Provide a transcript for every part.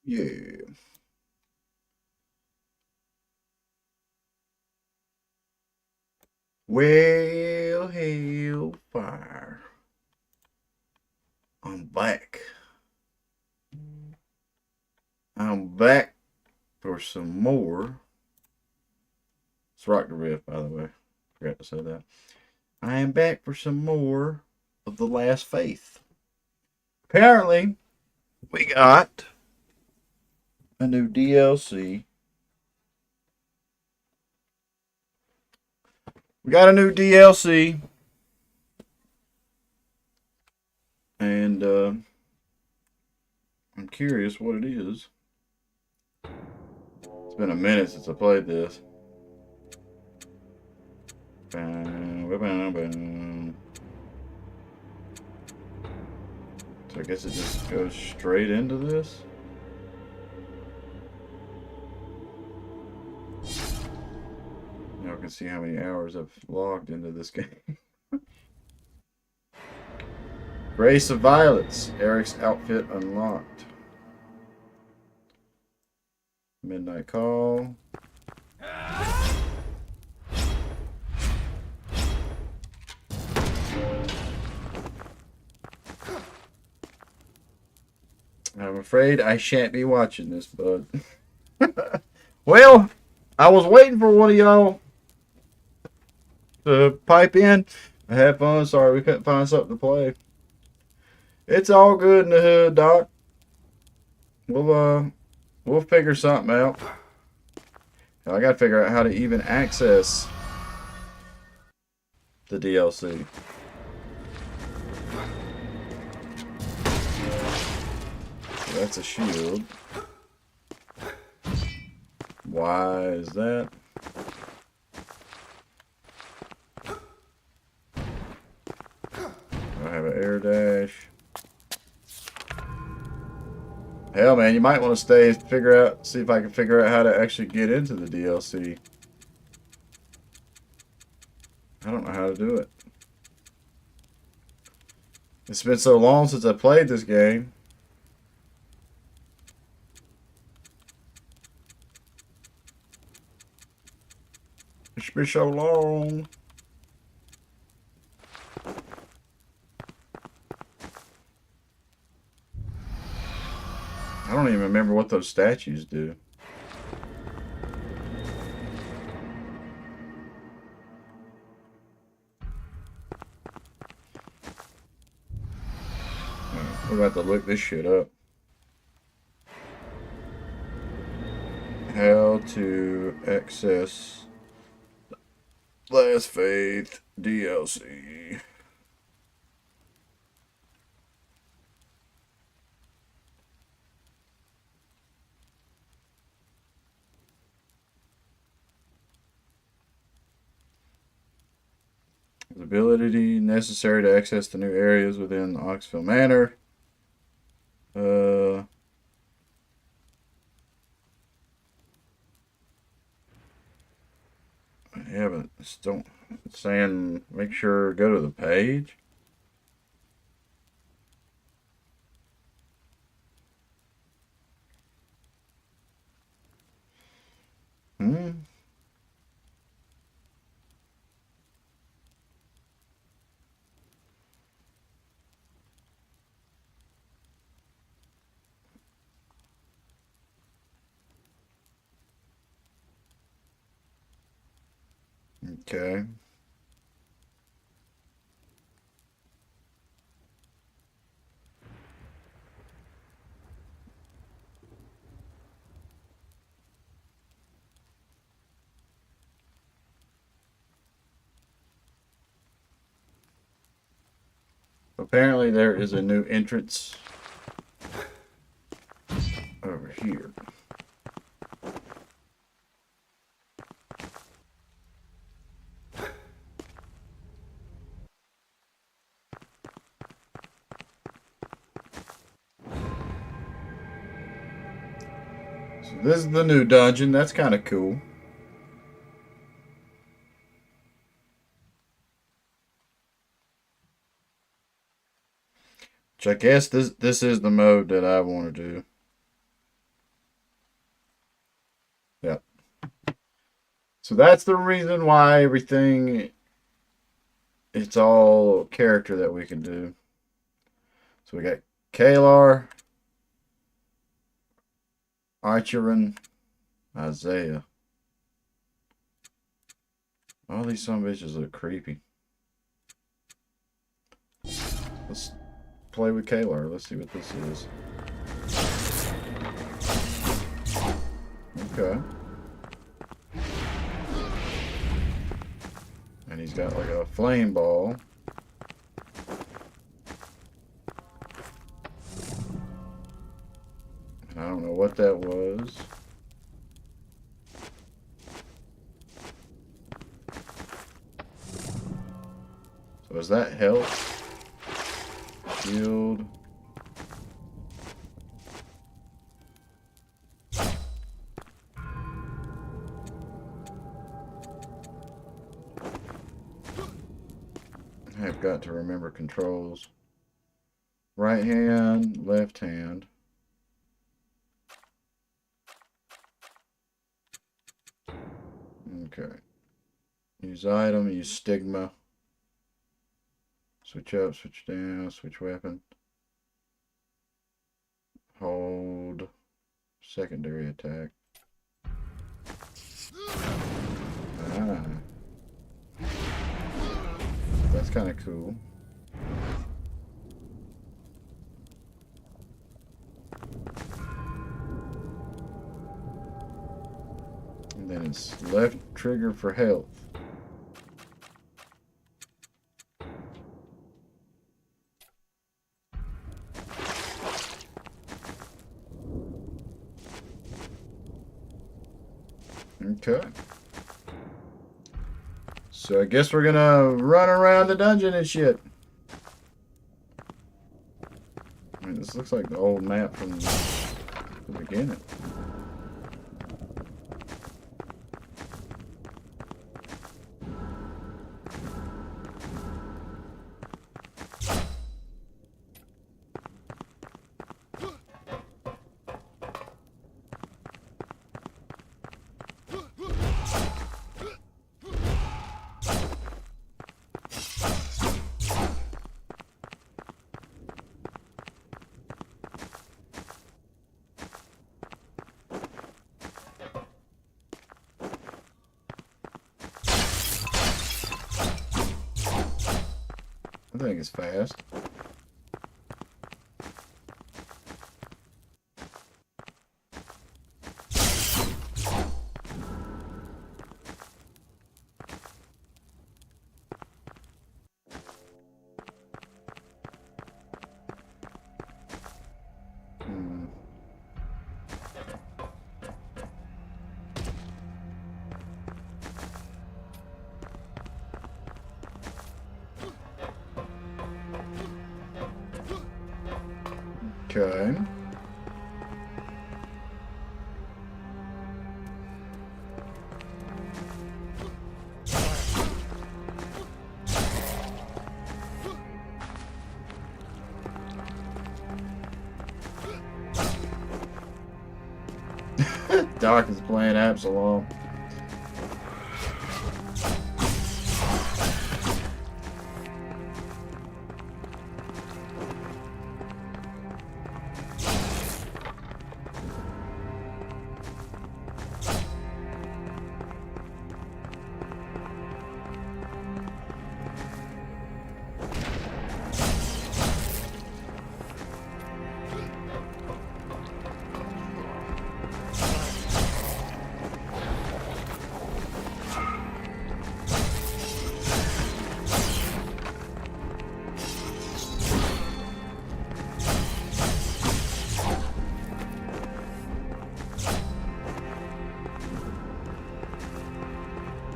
Yeah. Well, hell fire. I'm back. I'm back for some more. It's RockdaRiff, by the way. Forgot to say that. I am back for some more of The Last Faith. Apparently, we got a new DLC. We got a new DLC, and I'm curious what it is. It's been a minute since I played this. So I guess it just goes straight into this. Y'all can see how many hours I've logged into this game. Grace of Violets. Eric's outfit unlocked. Midnight Call. I'm afraid I shan't be watching this, bud. Well, I was waiting for one of y'all to pipe in. I had fun. Sorry we couldn't find something to play. It's all good in the hood, Doc. We'll figure something out. I gotta figure out how to even access the DLC. That's a shield. Why is that? I have an air dash. Hell, man, you might want to stay and see if I can figure out how to actually get into the DLC. I don't know how to do it. It's been so long since I played this game. It's been so long. I don't even remember what those statues do. We're about to look this shit up. How to access Last Faith DLC. The ability necessary to access the new areas within Oxville Manor. Yeah, but it's don't. It's saying make sure go to the page. Hmm. Okay. Apparently there is a new entrance over here. So this is the new dungeon. That's kind of cool. Which I guess this is the mode that I want to do. So that's the reason why everything, it's all character that we can do. So we got Kalar, Ichiran, Isaiah. All these son of bitches look creepy. Let's play with Kalar. Let's see what this is. Okay. And he's got like a flame ball. And I don't know what that was. So is that health? Shield. I've got to remember controls. Right hand, left hand. Okay. Use item, use stigma. Switch up, switch down, switch weapon. Hold. Secondary attack. Ah. That's kind of cool. And then it's left trigger for health. Okay. So I guess we're gonna run around the dungeon and shit. I mean, this looks like the old map from the beginning. I think it's fast. Okay. Doc is playing Absalom.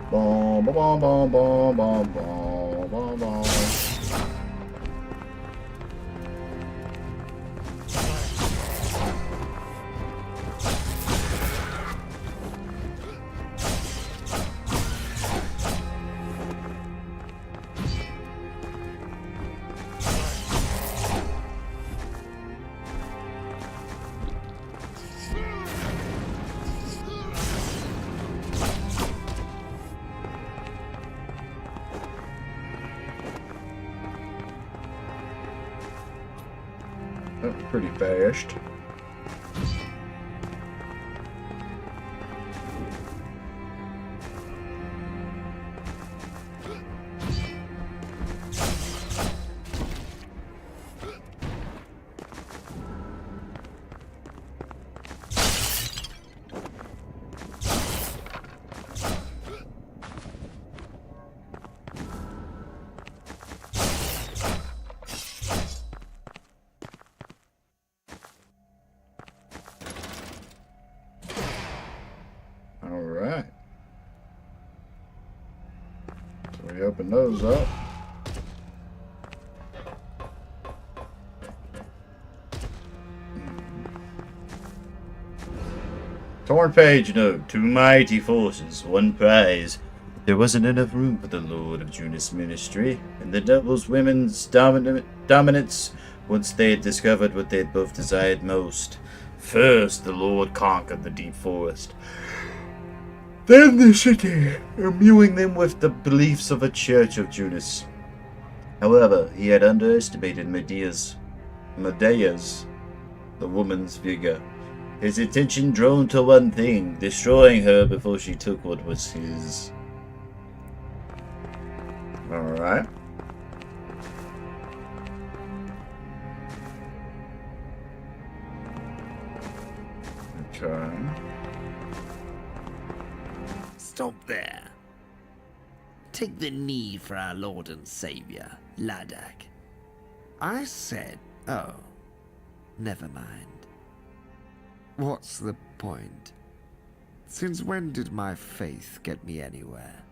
Boom, boom, boom, boom, boom, boom, boom, boom. That was pretty fast. Alright. So we open those up. Torn page note. 2 mighty forces, 1 prize. There wasn't enough room for the Lord of Junis' ministry, and the Devil's women's dominance once they had discovered what they had both desired most. First, the Lord conquered the deep forest. Then the city, imbuing them with the beliefs of a church of Junis. However, he had underestimated Medea's, the woman's vigor. His attention drawn to one thing, destroying her before she took what was his. Alright. Okay. Stop there. Take the knee for our Lord and Savior, Ladakh. I said, oh, never mind. What's the point? Since when did my faith get me anywhere?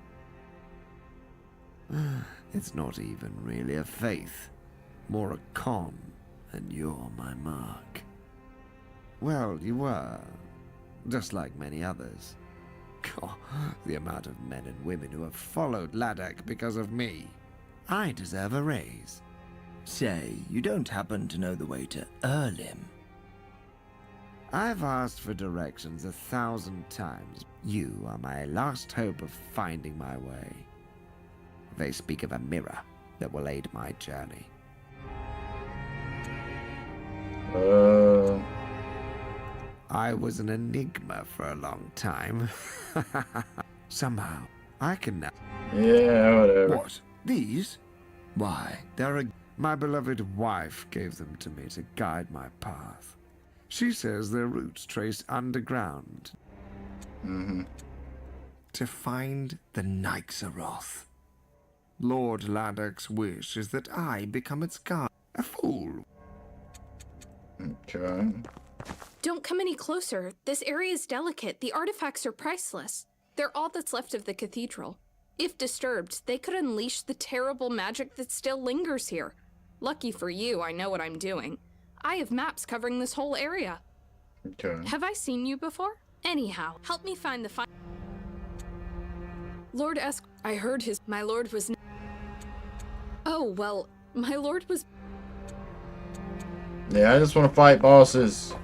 It's not even really a faith, more a con, and you're my mark. Well, you were, just like many others. God, the amount of men and women who have followed Ladakh because of me. I deserve a raise. Say, you don't happen to know the way to Erlim? I've asked for directions 1,000 times. You are my last hope of finding my way. They speak of a mirror that will aid my journey. I was an enigma for a long time. Somehow, I can now... Yeah, whatever. What? These? Why, they're a... My beloved wife gave them to me to guide my path. She says their roots trace underground. To find the Nyxaroth. Lord Ladakh's wish is that I become its guide. A fool. Okay. Don't come any closer. This area is delicate. The artifacts are priceless. They're all that's left of the cathedral. If disturbed, they could unleash the terrible magic that still lingers here. Lucky for you, I know what I'm doing. I have maps covering this whole area. Okay. Have I seen you before? Anyhow, help me find the Lord I heard my lord was... Oh, well, my lord was... Yeah, I just want to fight bosses.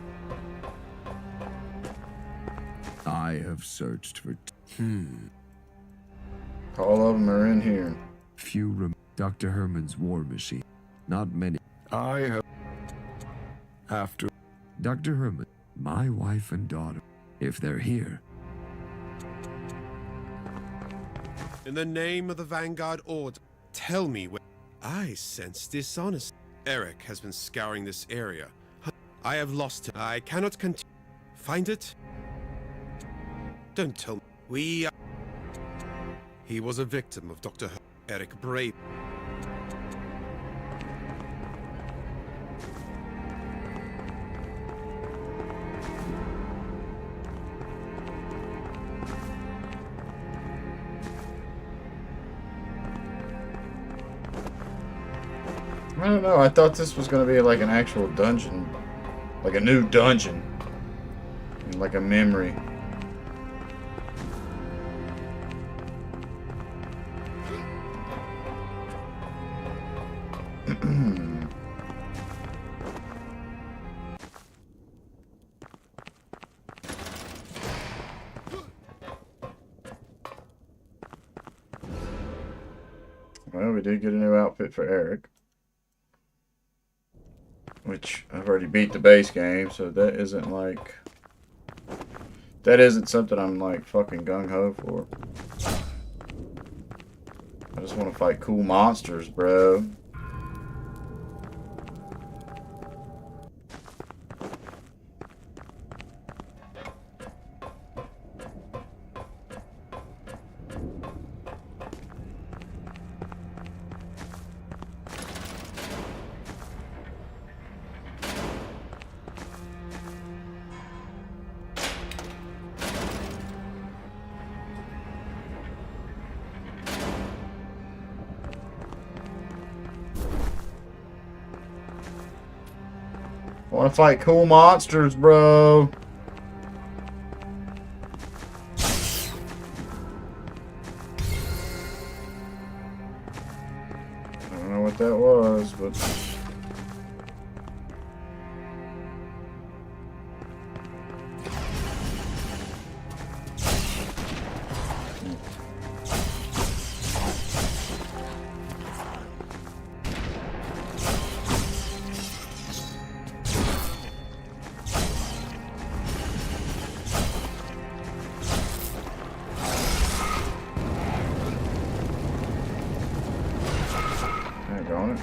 I have searched for... All of them are in here. Dr. Herman's war machine. Not many. I have... After... Dr. Herman, my wife and daughter, if they're here. In the name of the Vanguard Order, tell me where... I sense dishonesty. Eric has been scouring this area. I have lost him. I cannot continue. Find it? Don't tell me. He was a victim of Dr. Eric Brave. I don't know. I thought this was going to be like an actual dungeon. Like a new dungeon. Like a memory. Well, we did get a new outfit for Eric. which I've already beat the base game, so that isn't like, that isn't something I'm like fucking gung-ho for. I just want to fight cool monsters, bro. I want to fight cool monsters, bro. I don't know what that was, but... On it.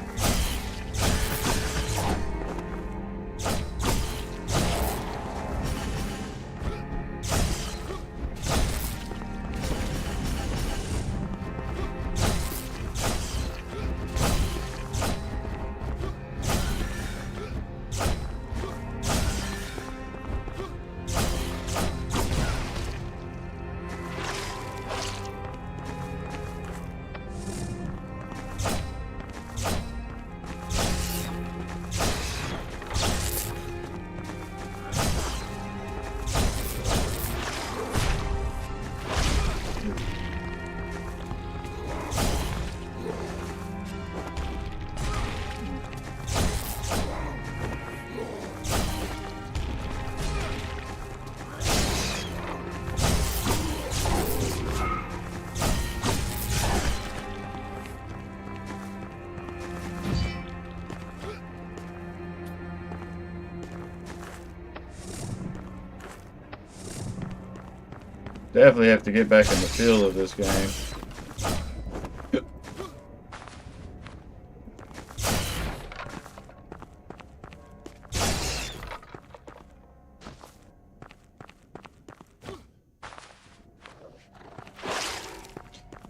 Definitely have to get back in the feel of this game.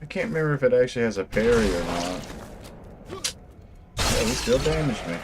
I can't remember if it actually has a parry or not. Yeah, it still damaged me.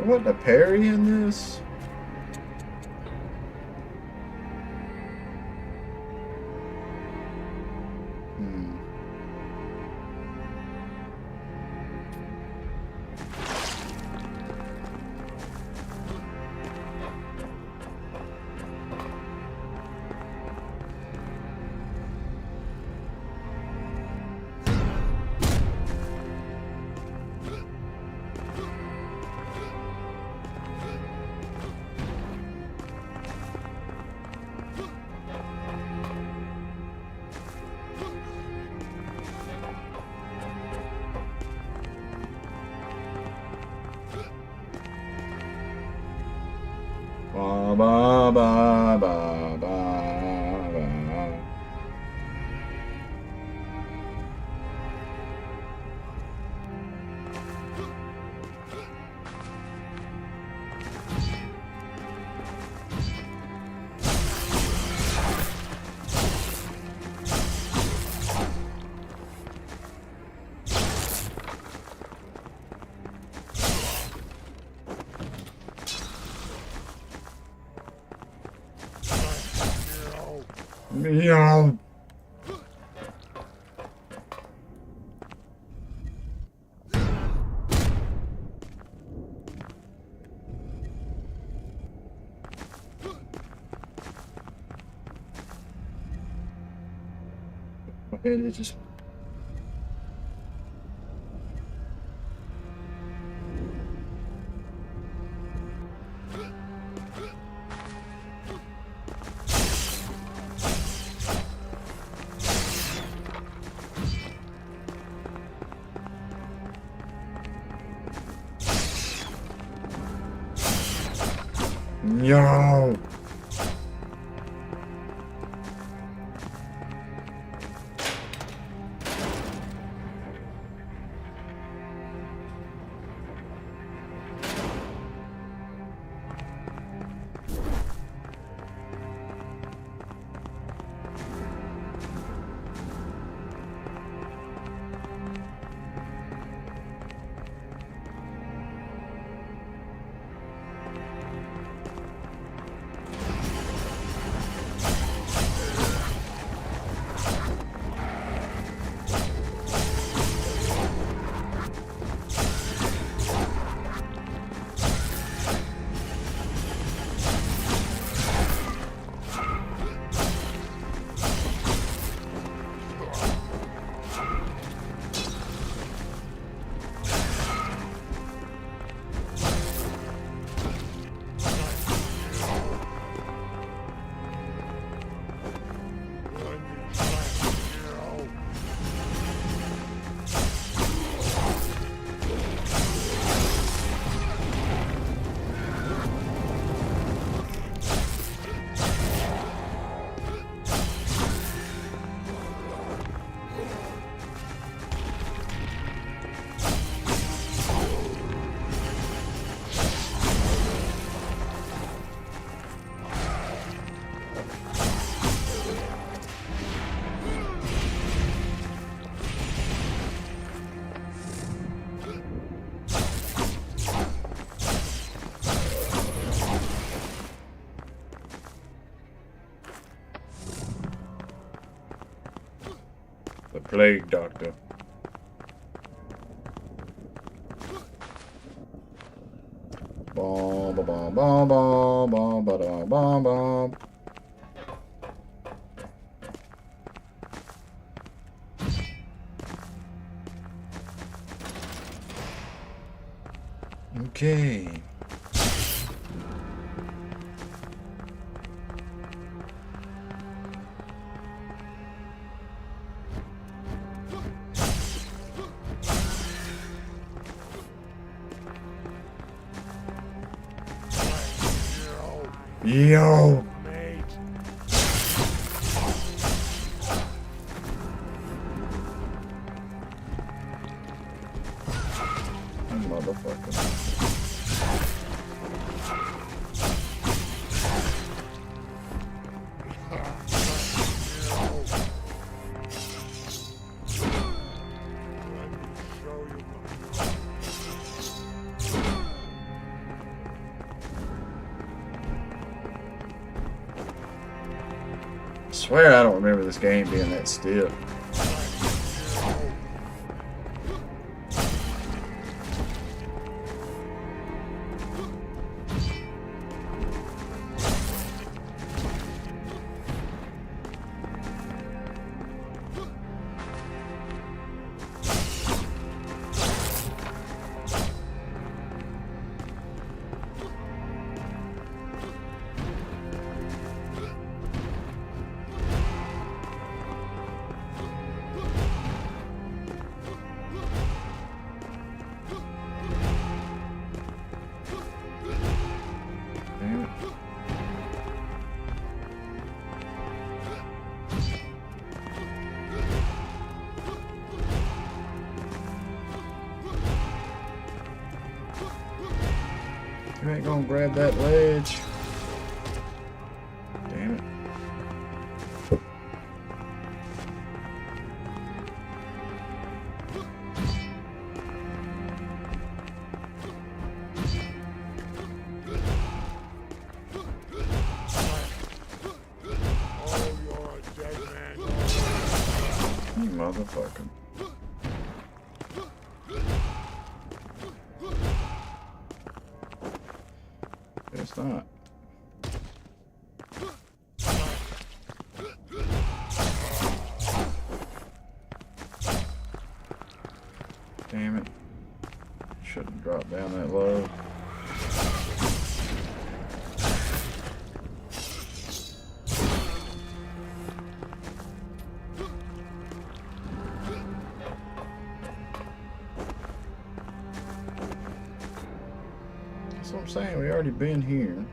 What, a parry in this? Ba ba ba ba ba ba. Yo. My head is just. Yo. The plague doctor. Bom, ba, bom, bom, bom, bom, ba, da, bom, bom. Okay. Yo. Motherfucker. I swear I don't remember this game being that stiff. Damn it. You ain't gonna grab that ledge. Damn it. Motherfucker. It's not. Damn it. Shouldn't drop down that low. That's what I'm saying. We already been here.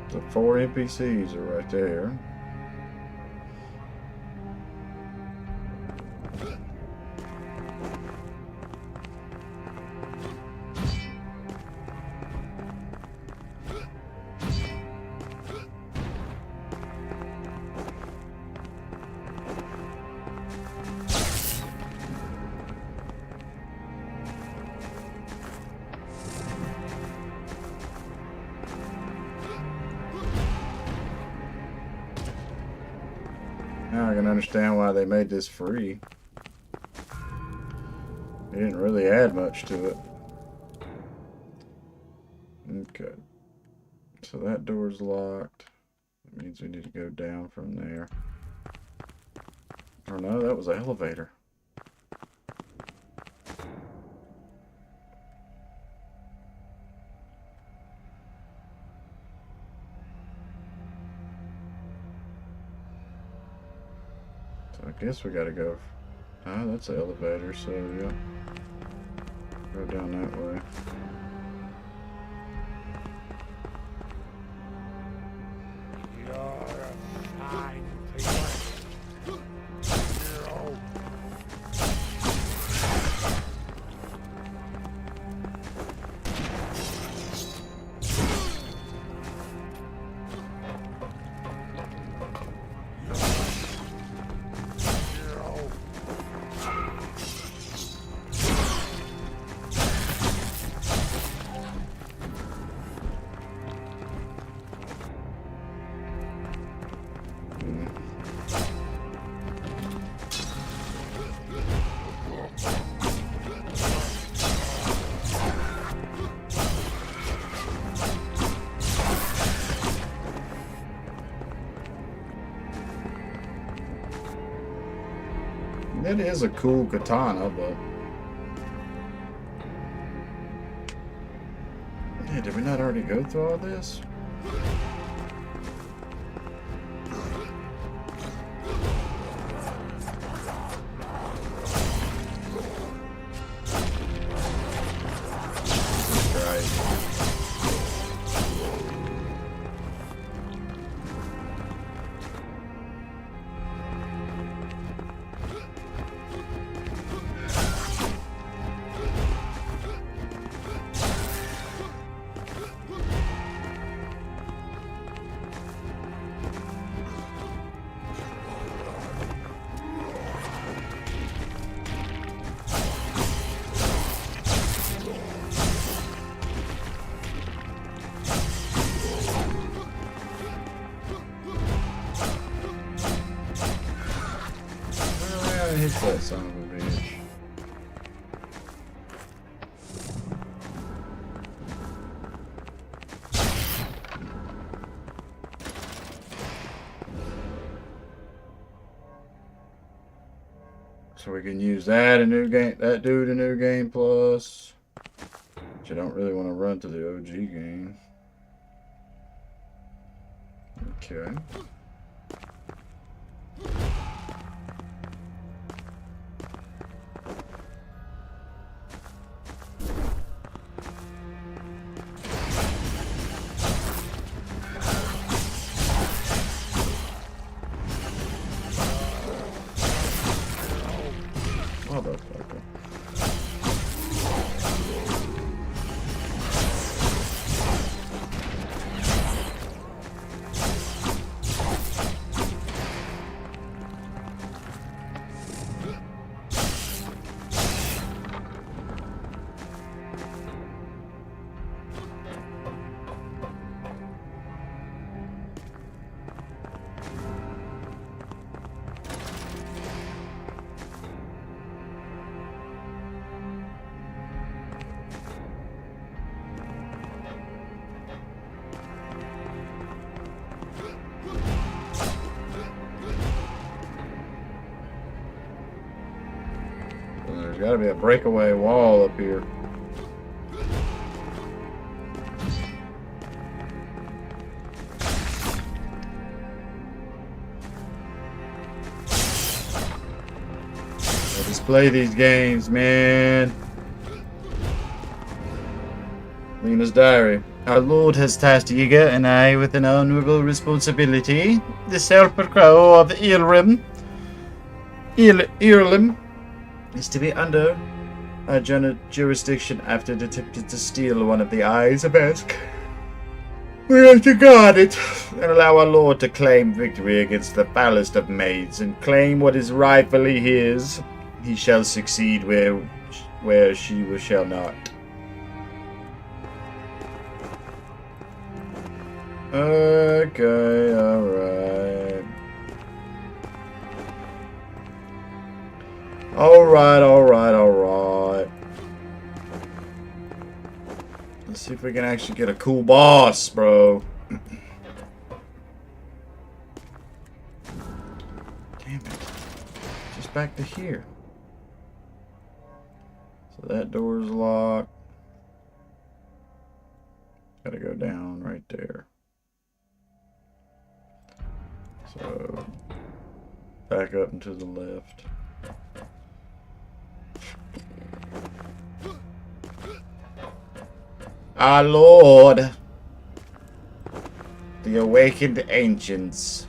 The 4 NPCs are right there. Now I can understand why they made this free. They didn't really add much to it. Okay. So that door's locked. That means we need to go down from there. Or no, that was an elevator. I guess we gotta go. Ah, that's the elevator, so yeah. Go down that way. It is a cool katana, but yeah, did we not already go through all this? Hit that son of a bitch. So we can use that in new game, that dude in new game plus. But you don't really want to run to the OG game. Okay. Motherfucker. gotta be a breakaway wall up here. I just play these games, man. Lena's diary. Our Lord has tasked Yiga and I with an honorable responsibility. The self-proclaim of Earlim is to be under our jurisdiction after it attempted to steal one of the eyes of Esk. We are to guard it and allow our Lord to claim victory against the foulest of maids and claim what is rightfully his. He shall succeed where she shall not. Okay, alright. Alright. Let's see if we can actually get a cool boss, bro. Damn it. Just back to here. So that door's locked. Gotta go down right there. So, back up and to the left. Our Lord, the awakened ancients.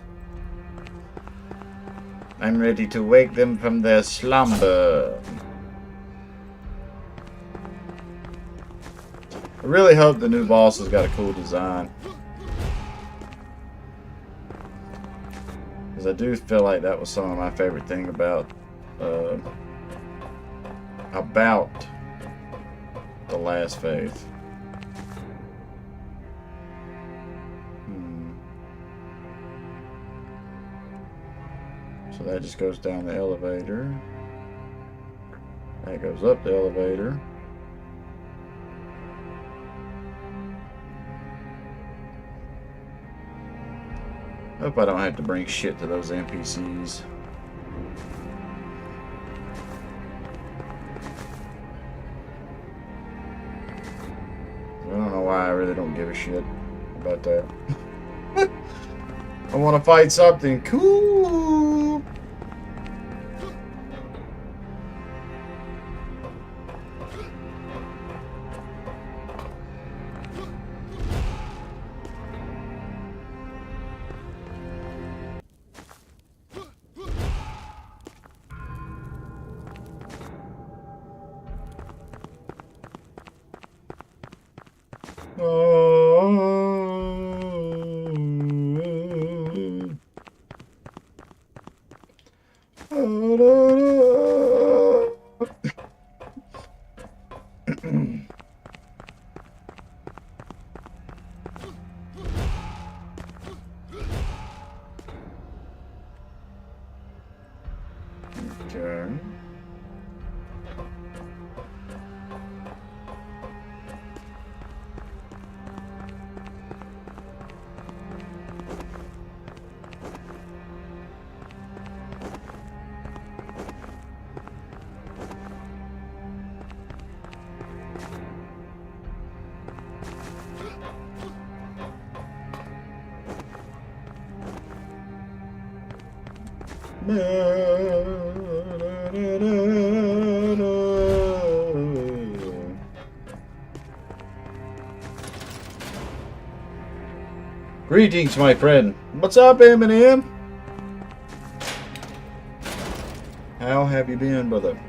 I'm ready to wake them from their slumber. I really hope the new boss has got a cool design. Because I do feel like that was some of my favorite thing about the last Faith. So that just goes down the elevator. That goes up the elevator. Hope I don't have to bring shit to those NPCs. I don't know why I really don't give a shit about that. I want to fight something cool. Okay. Greetings, my friend. What's up, Eminem? How have you been, brother?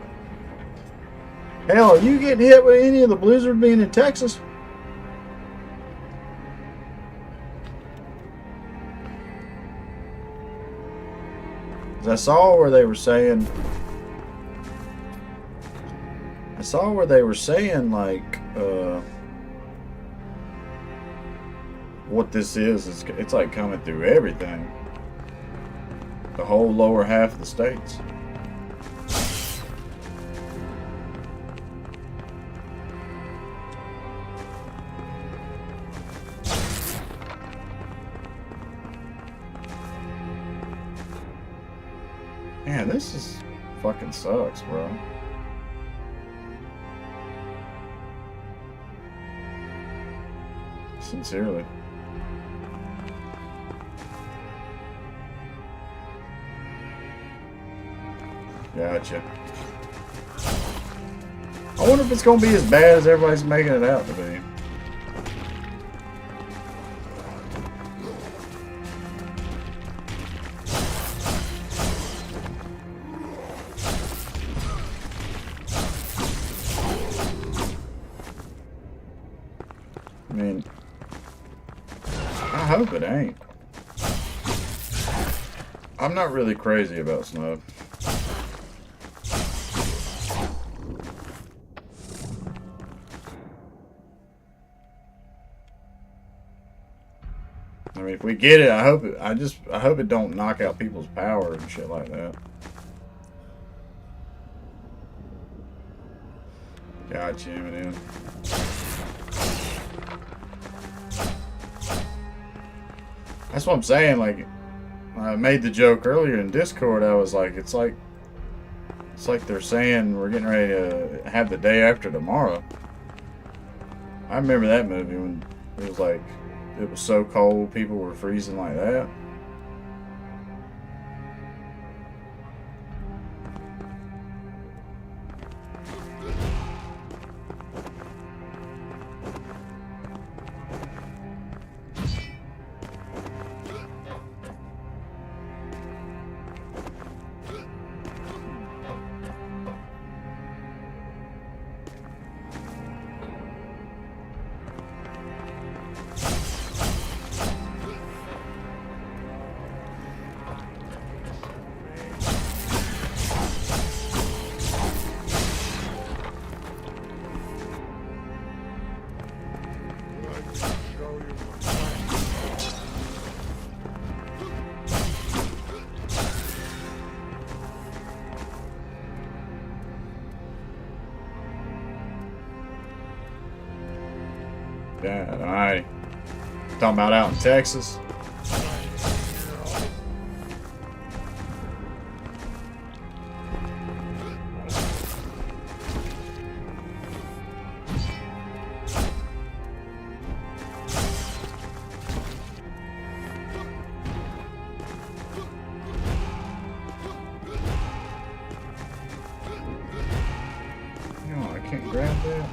Hell, are you getting hit with any of the blizzard being in Texas? I saw where they were saying like what this is it's like coming through everything, the whole lower half of the states. Man, this is fucking sucks, bro. Sincerely. Gotcha. I wonder if it's gonna be as bad as everybody's making it out to be. I mean, I hope it ain't. I'm not really crazy about snow. I mean, if we get it, I hope it don't knock out people's power and shit like that. Gotcha, Eminem. That's what I'm saying. Like, I made the joke earlier in Discord. I was like, it's like they're saying we're getting ready to have the day after tomorrow. I remember that movie when it was like, it was so cold, people were freezing like that. Yeah, alright. Talking about out in Texas. No, I can't grab that.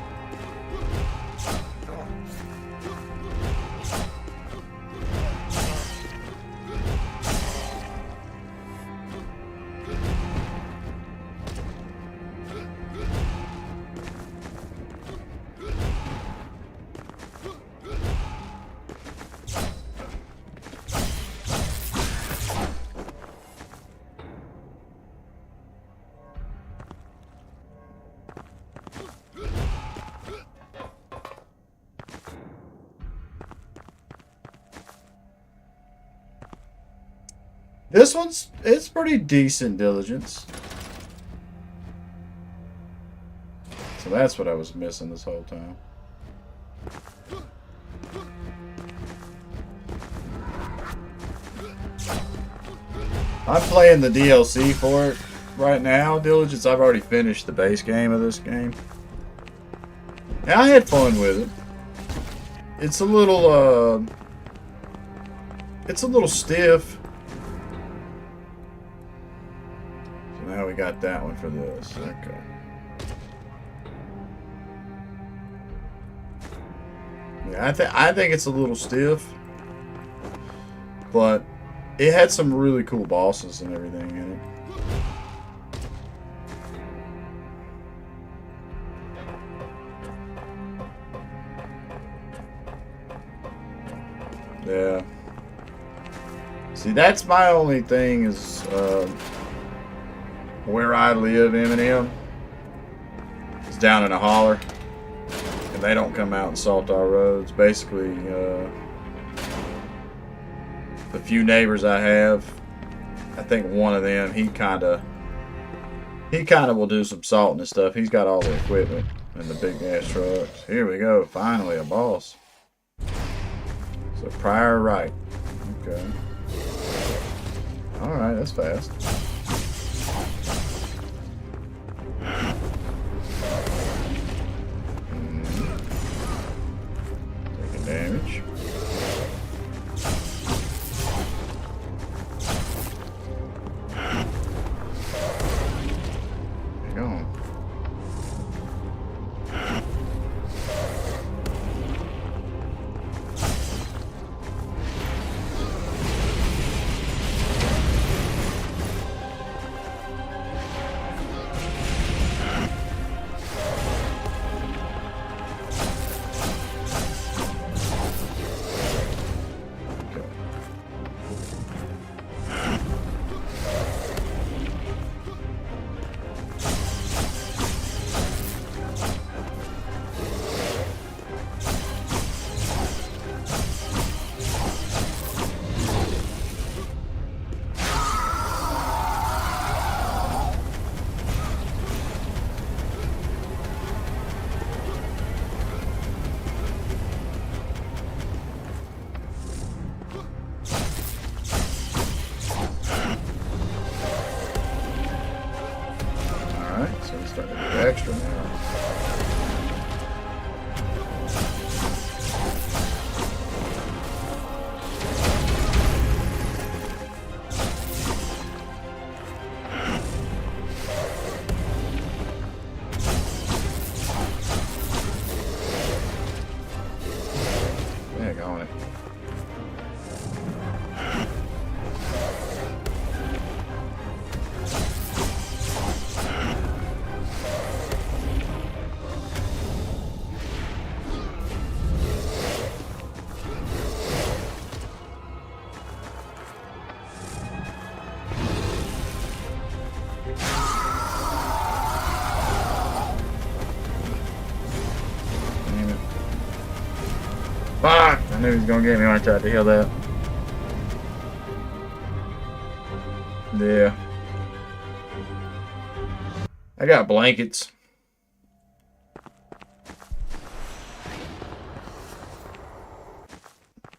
This one's, it's pretty decent diligence. So that's what I was missing this whole time. I'm playing the DLC for it right now, Diligence. I've already finished the base game of this game. And I had fun with it. It's a little stiff. So now we got that one for this. Okay. Yeah, I think it's a little stiff, but it had some really cool bosses and everything in it. Yeah. See, that's my only thing is where I live, Eminem, is down in a holler, and they don't come out and salt our roads. Basically, the few neighbors I have, I think one of them, he kind of will do some salting and stuff. He's got all the equipment and the big ass trucks. Here we go, finally a boss. So prior right. Okay. All right, that's fast. Taking damage. extra now. On it. Damn it. Fuck! I knew he was gonna get me when I tried to heal that. Yeah. I got blankets.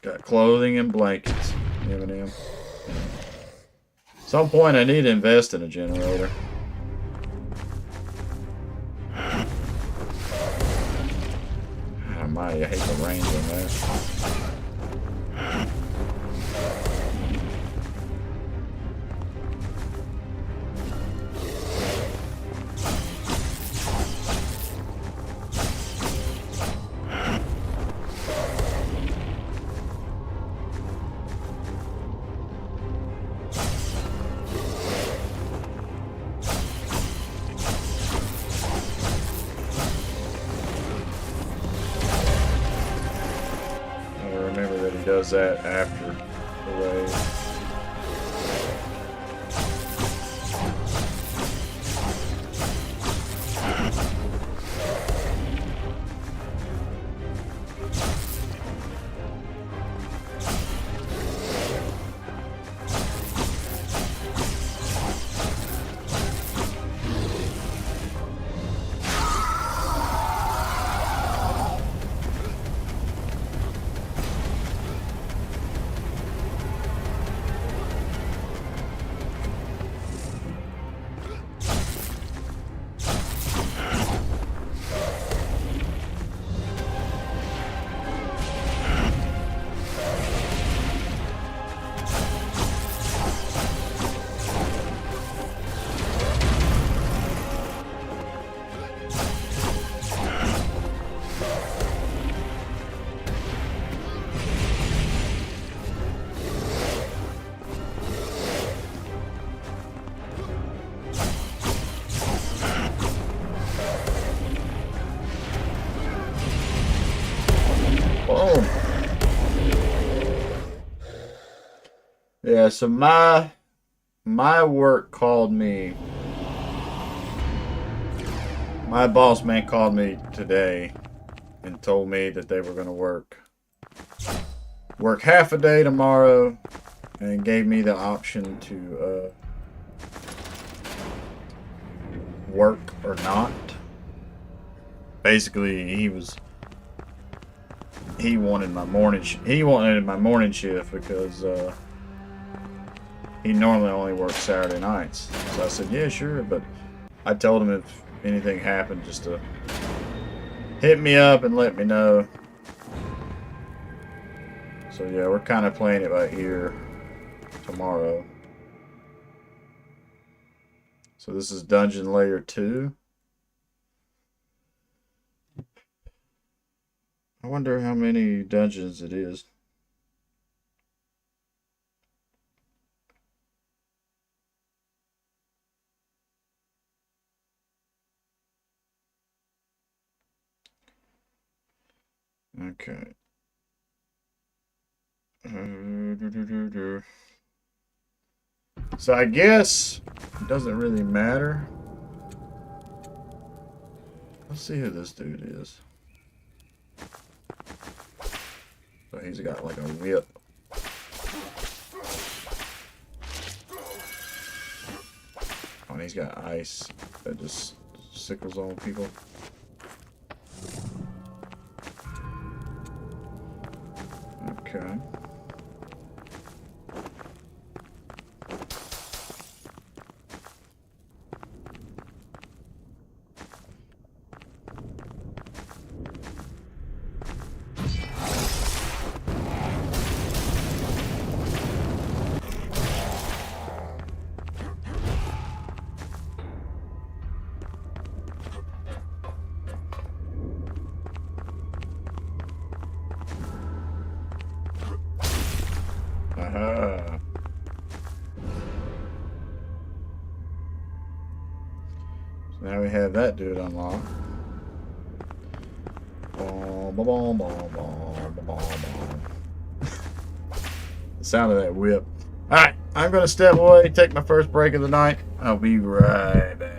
Got clothing and blankets. M&M. Some point I need to invest in a generator. Almighty, I hate the range on that. Does that after the wave. Yeah, so my work called me. My boss man called me today and told me that they were going to work half a day tomorrow and gave me the option to work or not. Basically, he wanted my morning shift because he normally only works Saturday nights. So I said, yeah, sure, but I told him if anything happened just to hit me up and let me know. So yeah, we're kind of playing it by ear tomorrow. So this is Dungeon Layer 2. I wonder how many dungeons it is. Okay. So I guess it doesn't really matter. Let's see who this dude is. So he's got like a whip. Oh, and he's got ice that just sickles on people. Okay. Now we have that dude unlocked. Boom, boom, boom, boom, boom, boom. The sound of that whip. Alright, I'm going to step away, take my first break of the night. I'll be right back.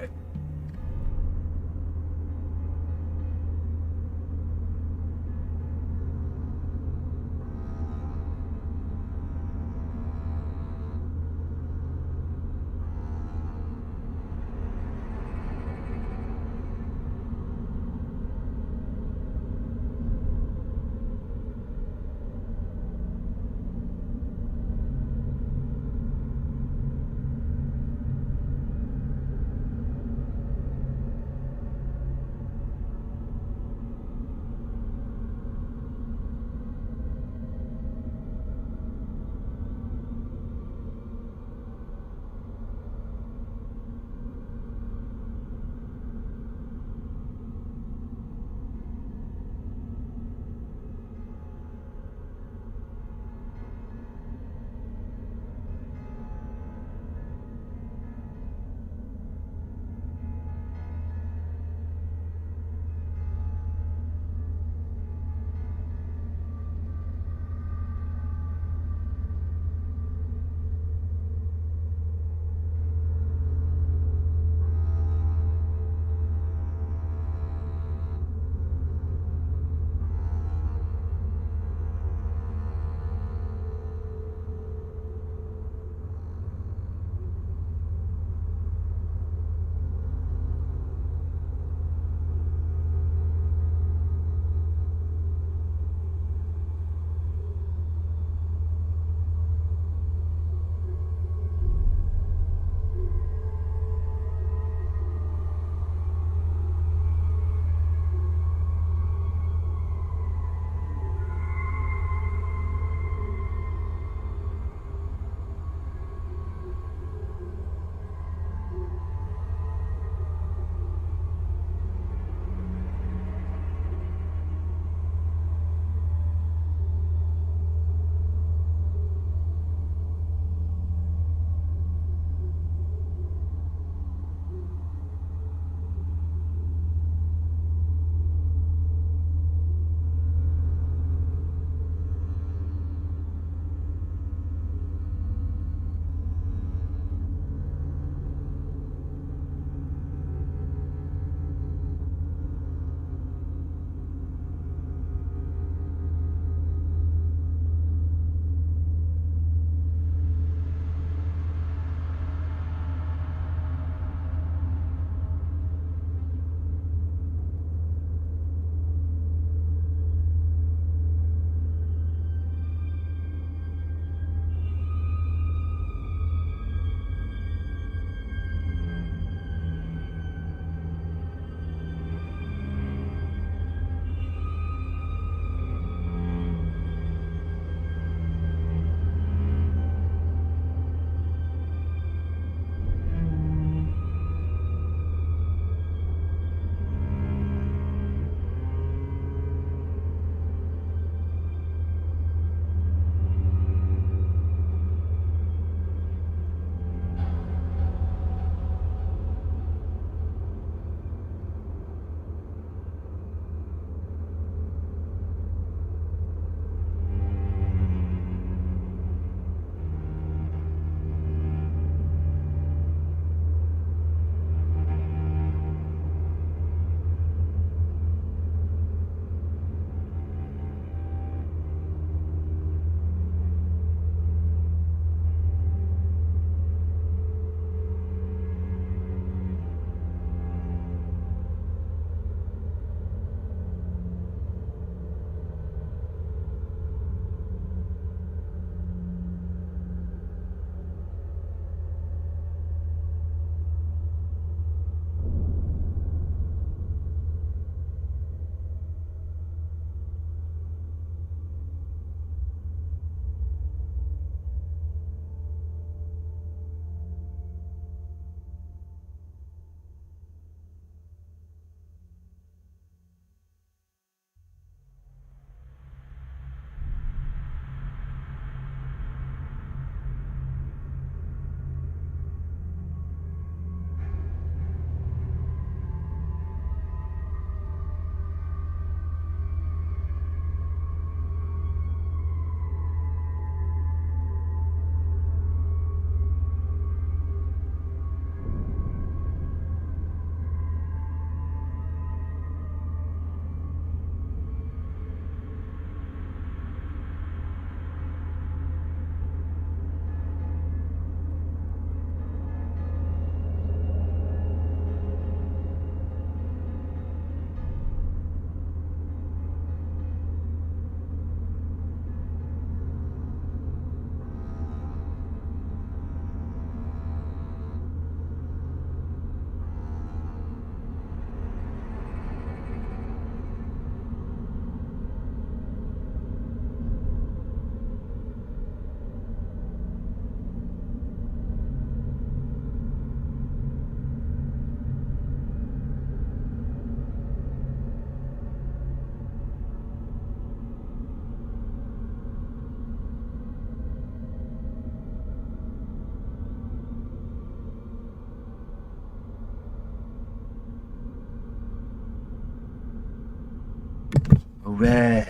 Alright.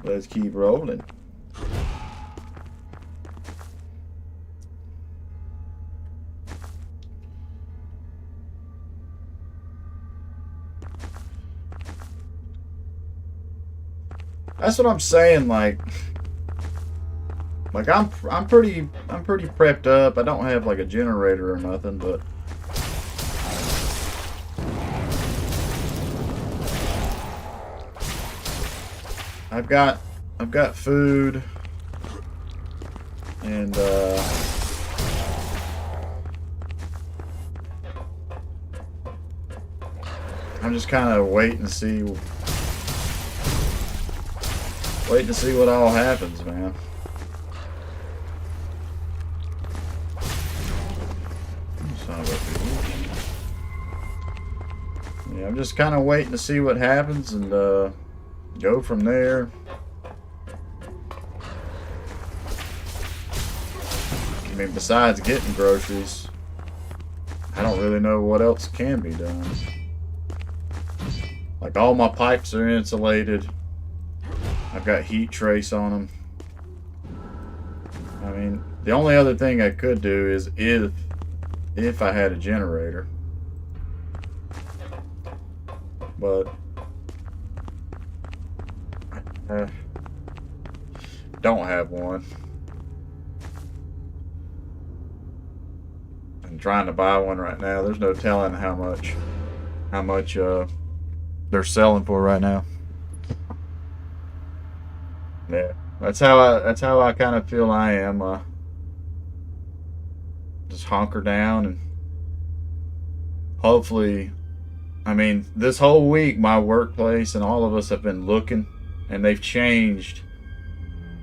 Let's keep rolling. That's what I'm saying. Like I'm pretty prepped up. I don't have like a generator or nothing, but I've got food and I'm just kind of waiting to see what all happens, man. Son of a bitch. Yeah, I'm just kind of waiting to see what happens and go from there. I mean, besides getting groceries, I don't really know what else can be done. Like, all my pipes are insulated. I've got heat trace on them. I mean, the only other thing I could do is if I had a generator. But I don't have one. I'm trying to buy one right now. There's no telling how much they're selling for right now. Yeah, that's how I kind of feel I am. Just hunker down and hopefully, I mean, this whole week my workplace and all of us have been looking, and they've changed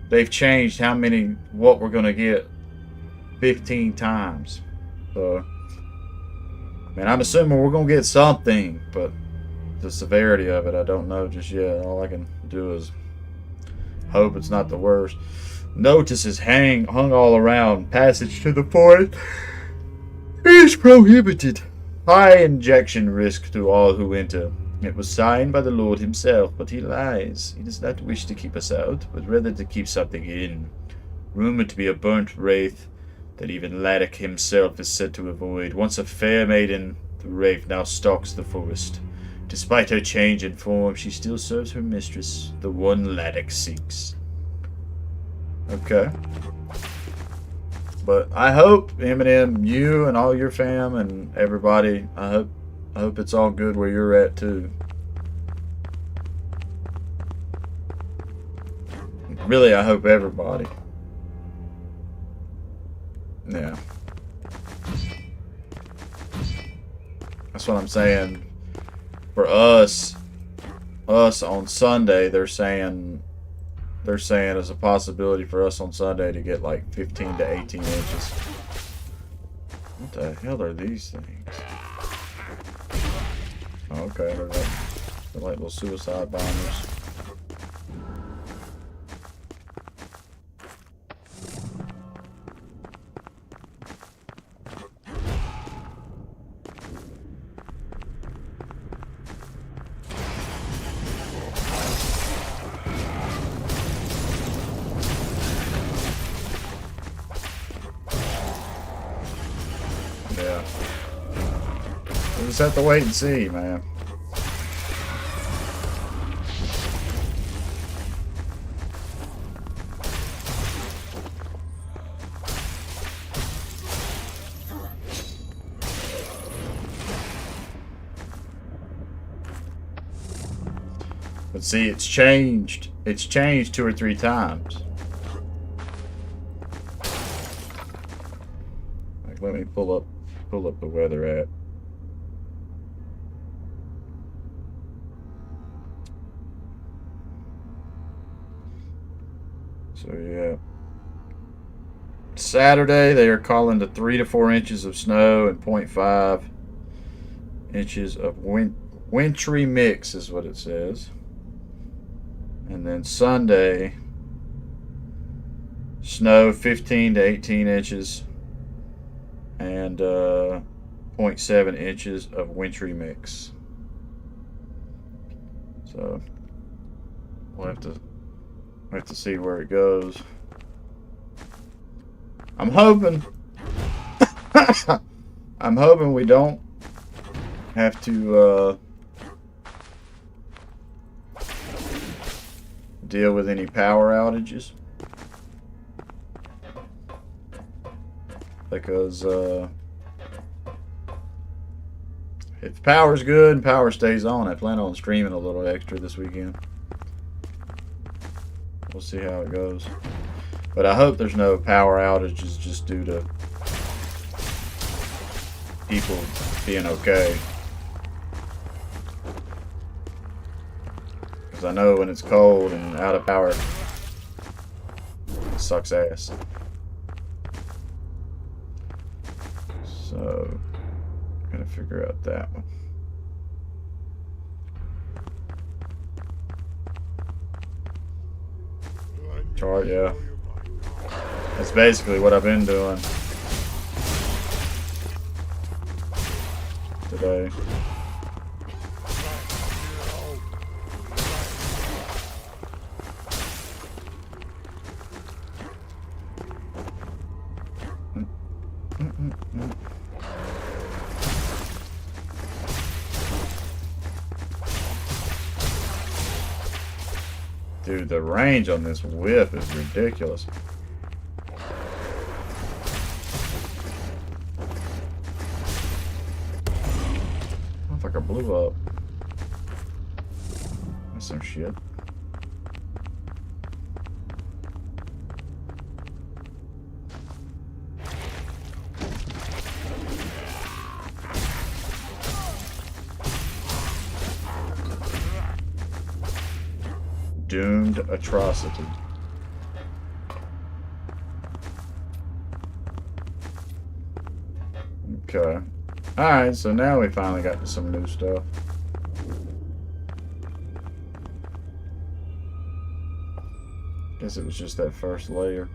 what we're gonna get 15 times. So, I mean, I'm assuming we're gonna get something, but the severity of it, I don't know just yet. All I can do is hope it's not the worst. Notices hung all around. Passage to the forest is prohibited. High injection risk to all who enter. It was signed by the Lord himself, but he lies. He does not wish to keep us out, but rather to keep something in. Rumored to be a burnt wraith that even Laddock himself is said to avoid. Once a fair maiden, the wraith now stalks the forest. Despite her change in form, she still serves her mistress, the one Laddock seeks. Okay. But I hope, Eminem, you and all your fam and everybody, I hope it's all good where you're at too. Really, I hope everybody. Yeah. That's what I'm saying. For us on Sunday, they're saying there's a possibility for us on Sunday to get like 15 to 18 inches. What the hell are these things? Oh, okay, they're like little suicide bombers. Yeah. We'll just have to wait and see, man. But see, it's changed. It's changed 2 or 3 times. Like, let me pull up the weather app. So yeah. Saturday they are calling to 3 to 4 inches of snow and 0.5 inches of wintry mix is what it says. And then Sunday, snow 15 to 18 inches and 0.7 inches of wintry mix. So we'll have to see where it goes. I'm hoping I'm hoping we don't have to deal with any power outages, because if power's good and power stays on, I plan on streaming a little extra this weekend. We'll see how it goes. But I hope there's no power outages just due to people being okay. Because I know when it's cold and out of power, it sucks ass. So, I'm gonna figure out that one. Chart, yeah. That's basically what I've been doing today. Dude, the range on this whip is ridiculous. Motherfucker blew up. That's some shit. Doomed atrocity. Okay. Alright, so now we finally got to some new stuff. Guess it was just that first layer.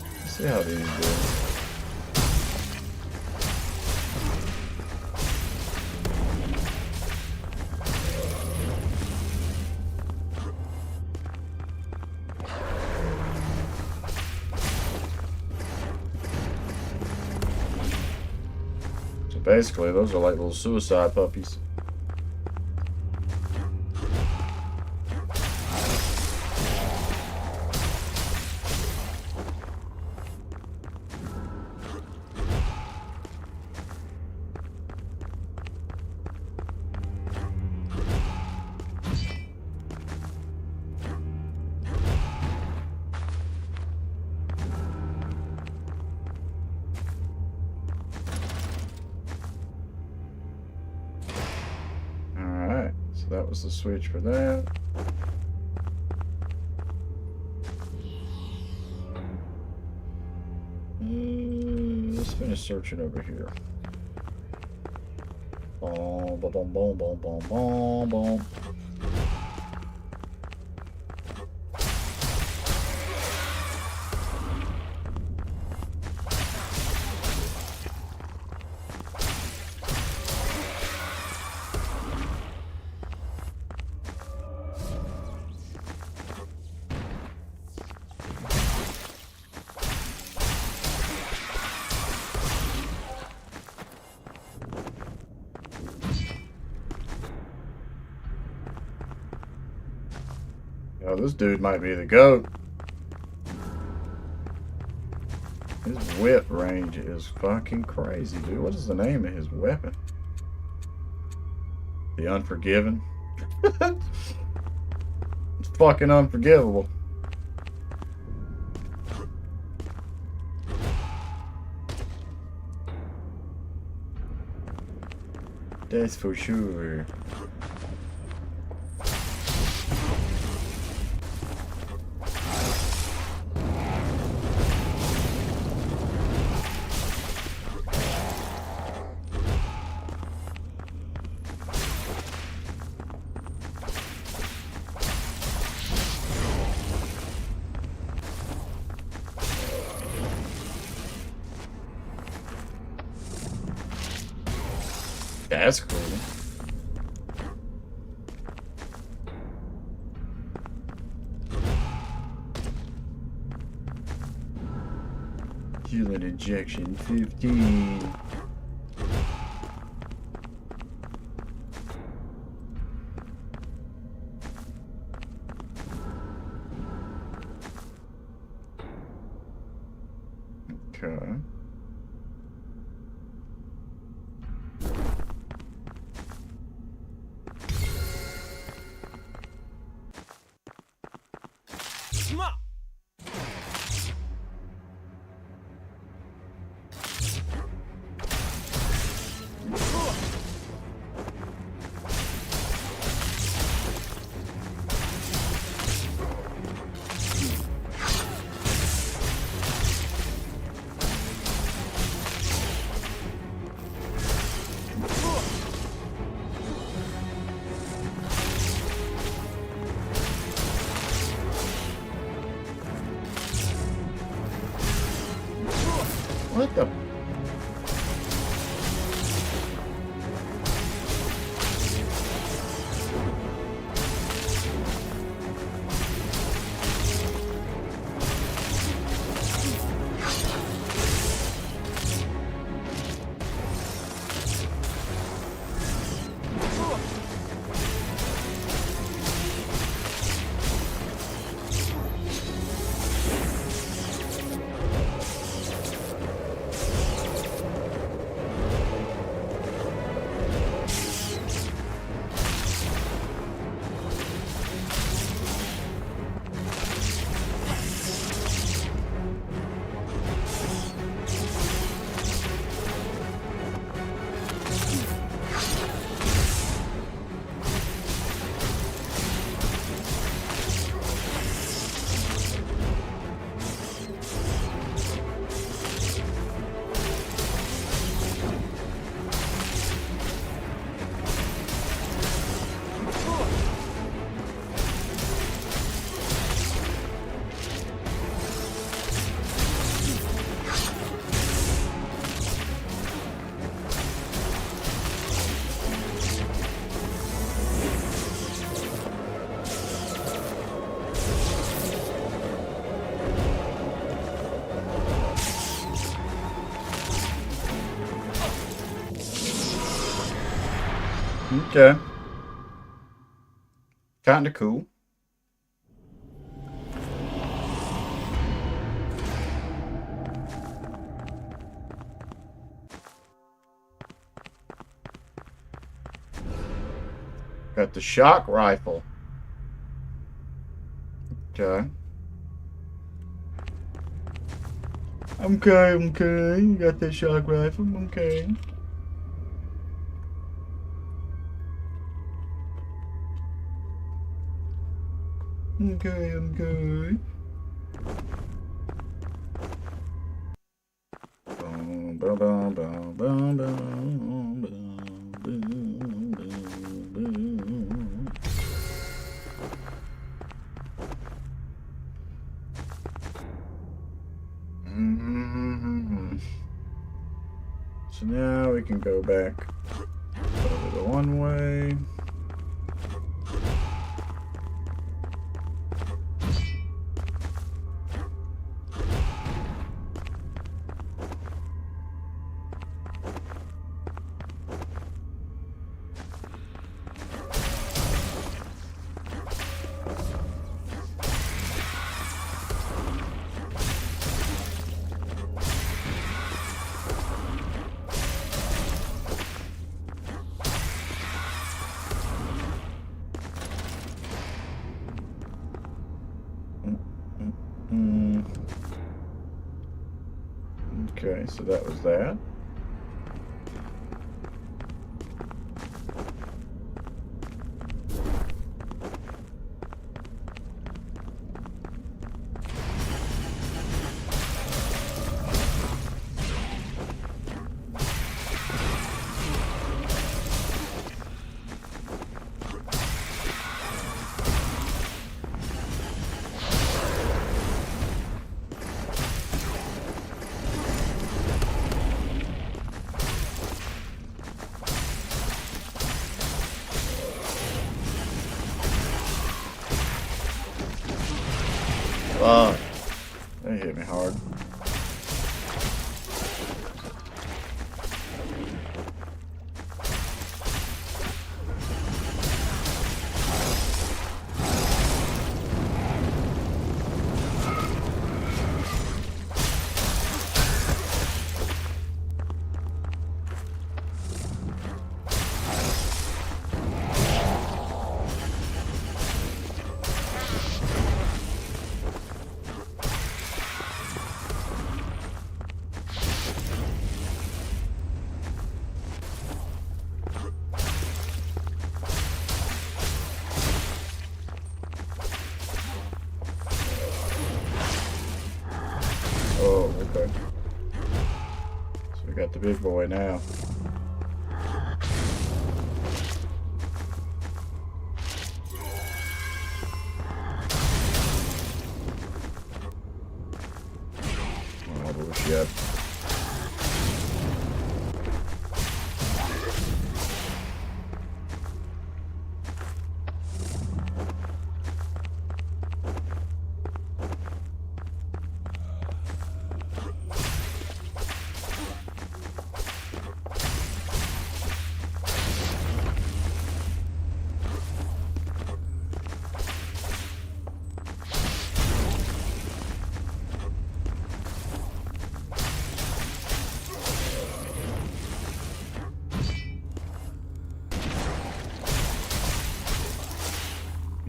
Let's see how these do. Basically, those are like little suicide puppies. That was the switch for that. Let's finish searching over here. Boom, boom, boom, boom, boom, boom, boom, boom. Oh, this dude might be the GOAT. His whip range is fucking crazy, dude. What is the name of his weapon? The Unforgiven? It's fucking unforgivable. That's for sure. That's cool. Fueling injection 15. Okay. What the? Okay. Kinda cool. Got the shock rifle. Okay. Okay. You got the shock rifle. Okay. Okay. Boom, boom, boom, boom, boom, boom, boom, boom, boom. So now we can go back over the one way. Okay, so that was that. They hit me hard. Oh, okay. So we got the big boy now. Oh, bullshit.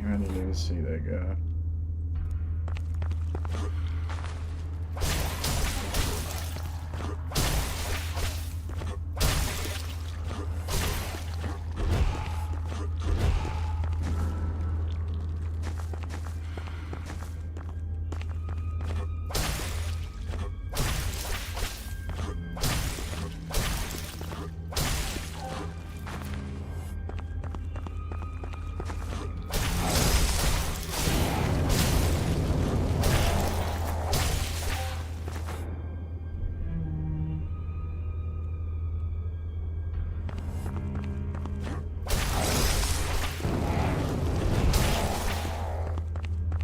I didn't even see that guy.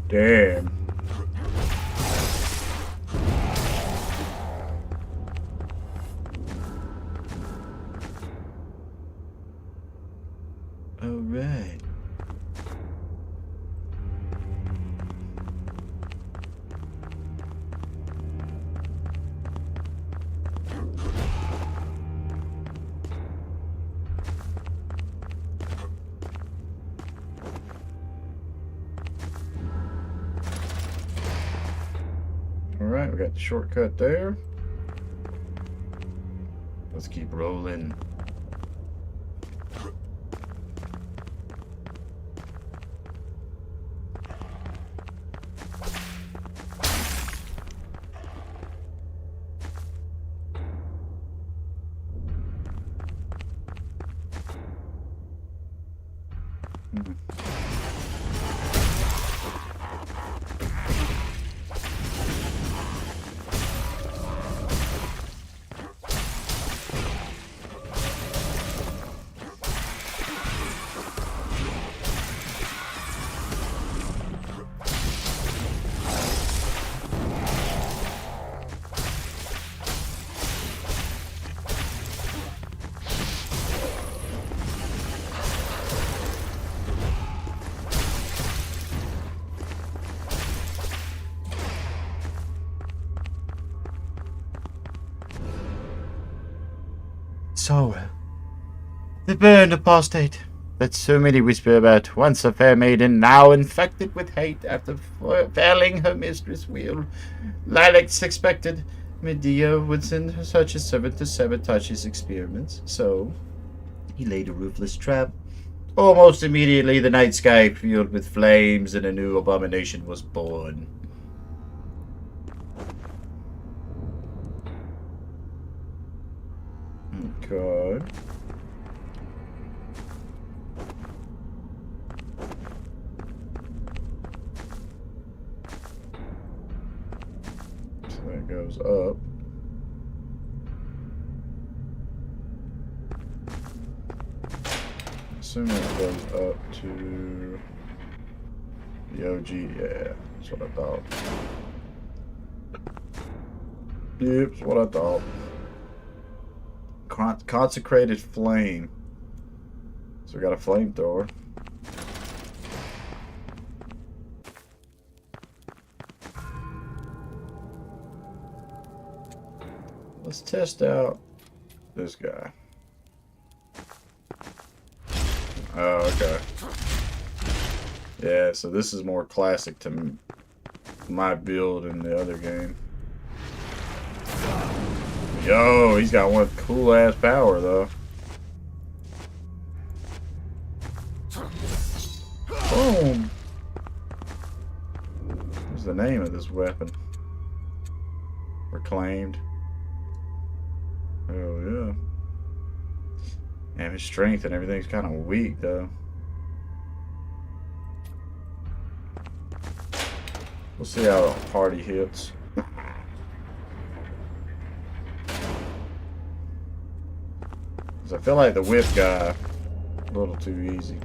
Damn. All right. Alright, we got the shortcut there. Let's keep rolling. So, the burned apostate that so many whisper about, once a fair maiden, now infected with hate after failing her mistress' will. Lilacs expected Medea would send her such a servant to sabotage his experiments, so he laid a ruthless trap. Almost immediately, the night sky filled with flames and a new abomination was born. Okay. So that goes up. Assuming it goes up to the OG. Yeah, that's what I thought. Yep, that's what I thought. Consecrated flame. So we got a flamethrower. Let's test out this guy. Oh, okay. Yeah, so this is more classic to my build in the other game. Yo, he's got one cool ass power though. Boom. What's the name of this weapon? Reclaimed. Oh yeah. And his strength and everything's kind of weak though. We'll see how hard he hits. 'Cause I feel like the whip guy a little too easy.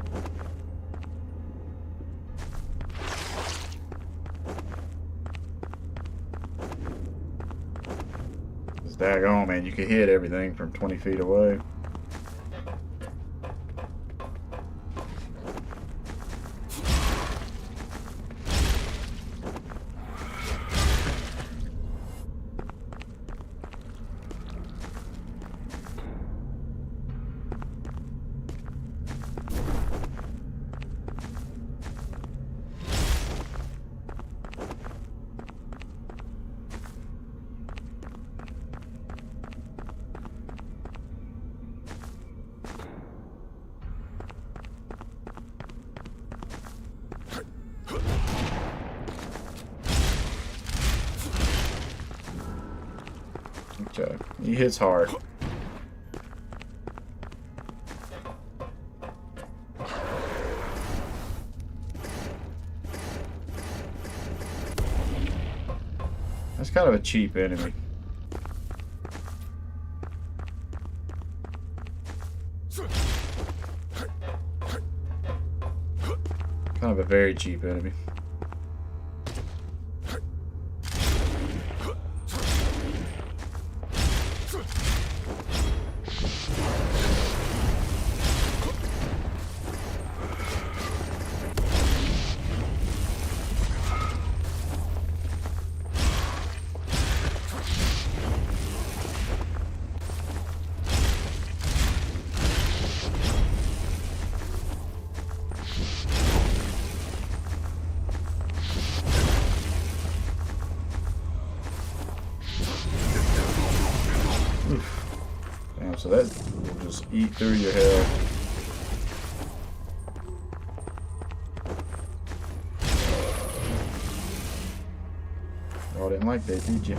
It's daggone, man. You can hit everything from 20 feet away. Okay, he hits hard. That's kind of a cheap enemy. Kind of a very cheap enemy. Damn, so that will just eat through your health. Oh, didn't like that, did you?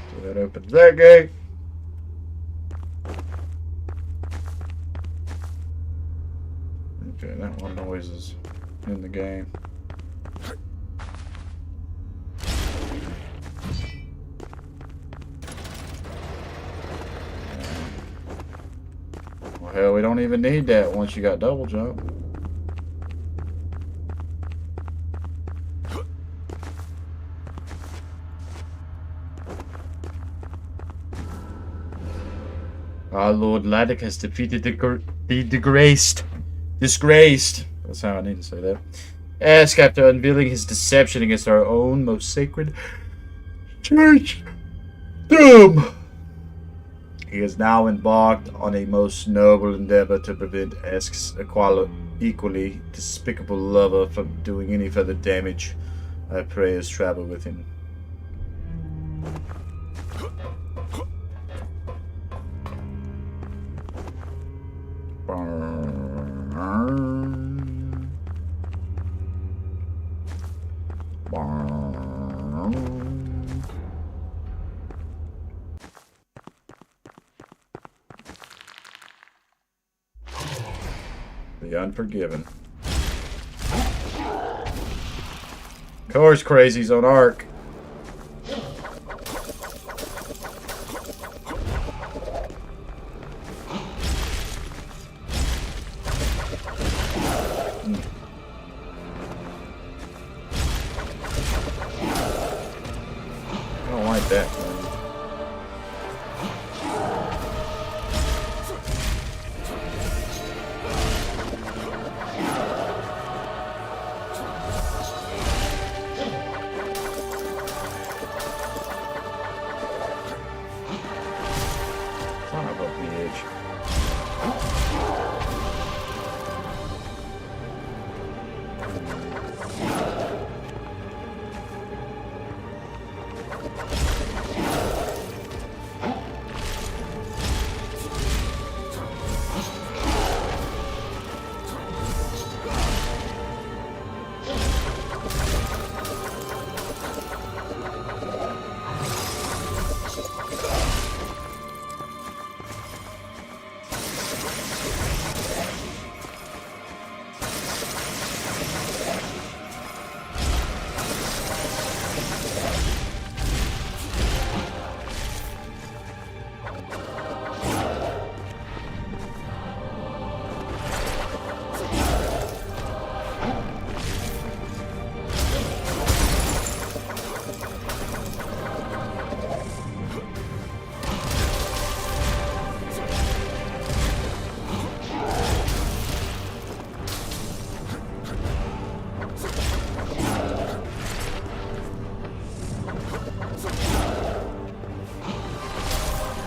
So that opens that gate. Okay, that one noise is in the game. Well, hell, we don't even need that once you got double jump. Our Lord Laddick has defeated the disgraced. That's how I need to say that. Ask after unveiling his deception against our own most sacred church. Doom! He has now embarked on a most noble endeavor to prevent Esk's equally despicable lover from doing any further damage. I pray his travel with him. The Unforgiven. Of course, Crazy's on Ark. I don't like that thing. Son of a bitch.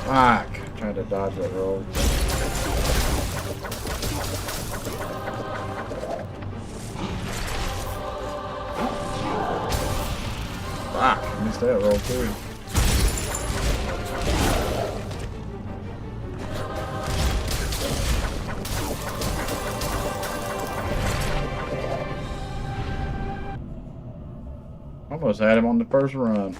Fuck. Trying to dodge that roll. Fuck. I missed that roll too. Almost had him on the first run.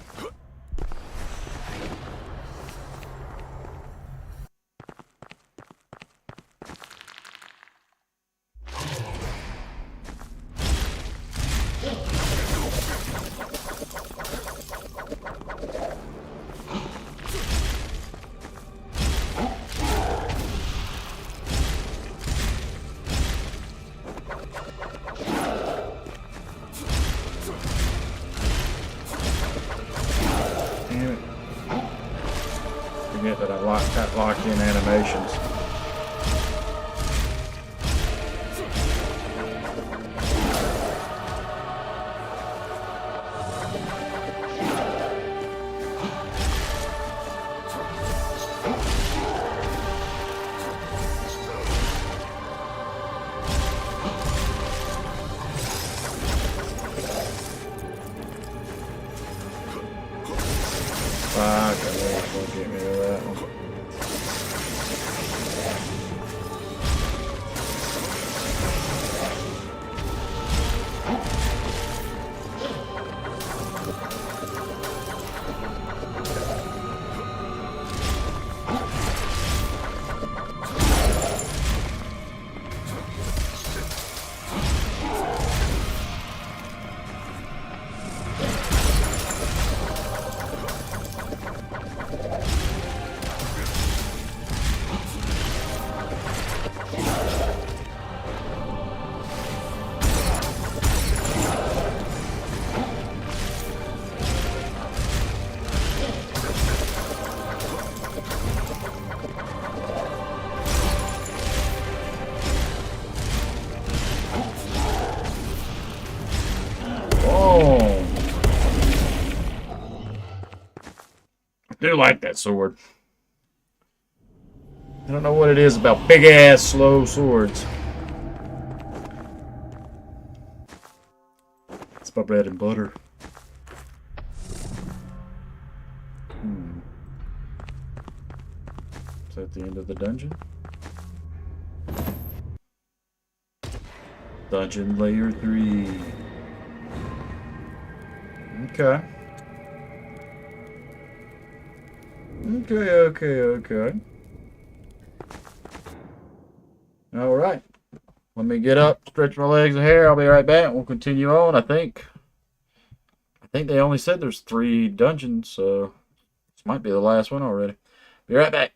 Damn it. Forget that I got locked in animations. Fuck, I know it's gonna get me to that one. I do like that sword. I don't know what it is about big ass slow swords. It's my bread and butter. Is that the end of the dungeon? Dungeon layer 3. Okay. Okay. Alright. Let me get up, stretch my legs and hair. I'll be right back. We'll continue on, I think. I think they only said there's 3 dungeons, so this might be the last one already. Be right back.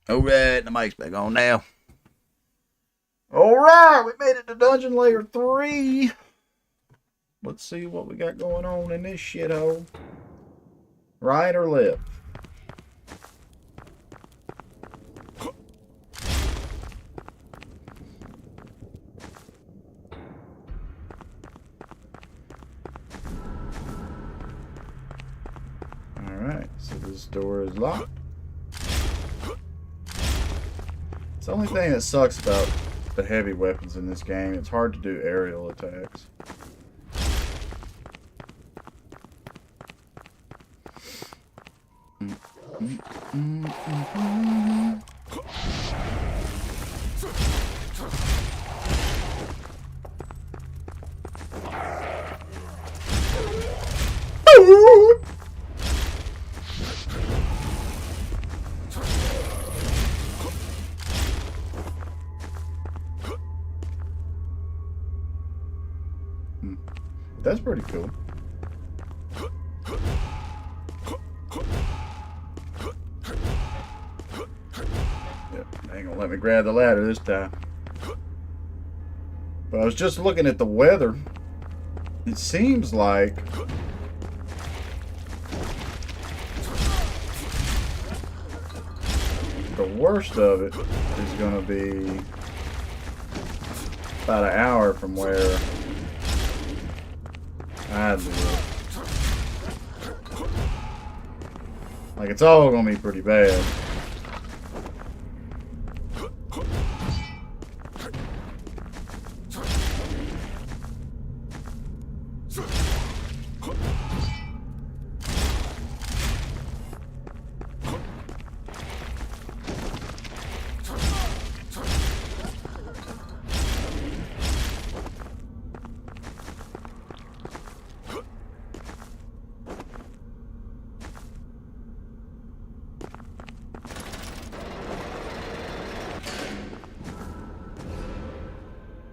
Alright, the mic's back on now. Alright, we made it to Dungeon Layer 3. Let's see what we got going on in this shithole. Right or left? Alright, so this door is locked. It's the only thing that sucks about the heavy weapons in this game. It's hard to do aerial attacks. That's pretty cool. Yep, they ain't gonna let me grab the ladder this time. But I was just looking at the weather. It seems like the worst of it is gonna be about an hour from where I live. Like, it's all gonna be pretty bad.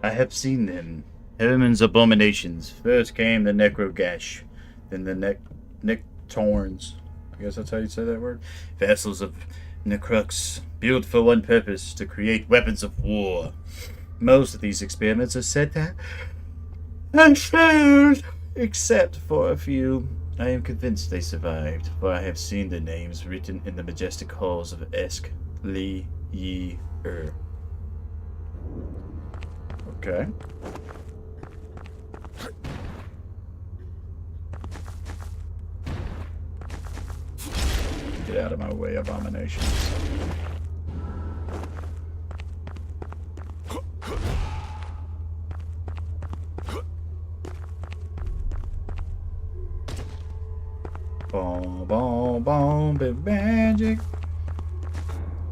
I have seen them. Herman's abominations. First came the Necrogash, then the Nectorns. I guess that's how you say that word. Vessels of Necrux, built for one purpose, to create weapons of war. Most of these experiments are said to have failed, except for a few. I am convinced they survived, for I have seen their names written in the majestic halls of Esk Li Yi Er. Okay. Get out of my way, abominations. Boom, boom, boom, big magic.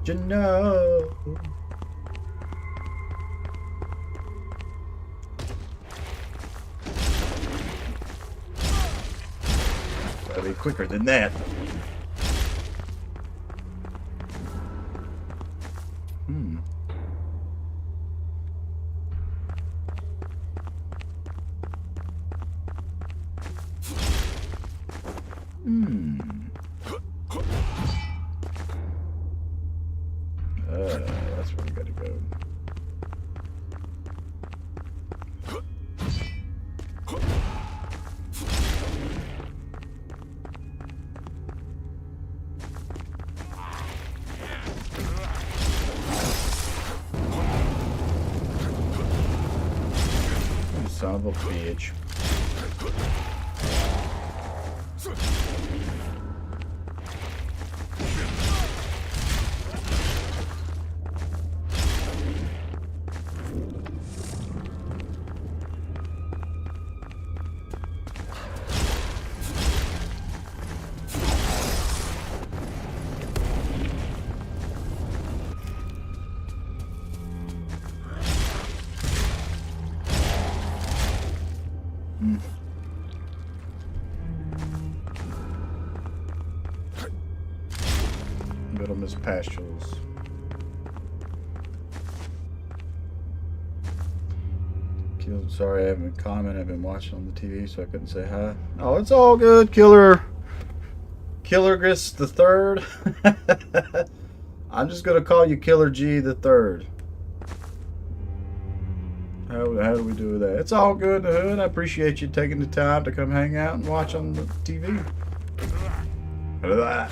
You know. Gotta be quicker than that. That's where we gotta go. You son of a bitch. Little Miss Pastules. Sorry, I haven't been commenting. I've been watching on the TV, so I couldn't say hi. Oh, it's all good, Killergus the Third. I'm just gonna call you Killer G the Third. How do we do with that? It's all good in the hood. I appreciate you taking the time to come hang out and watch on the TV. Look at that.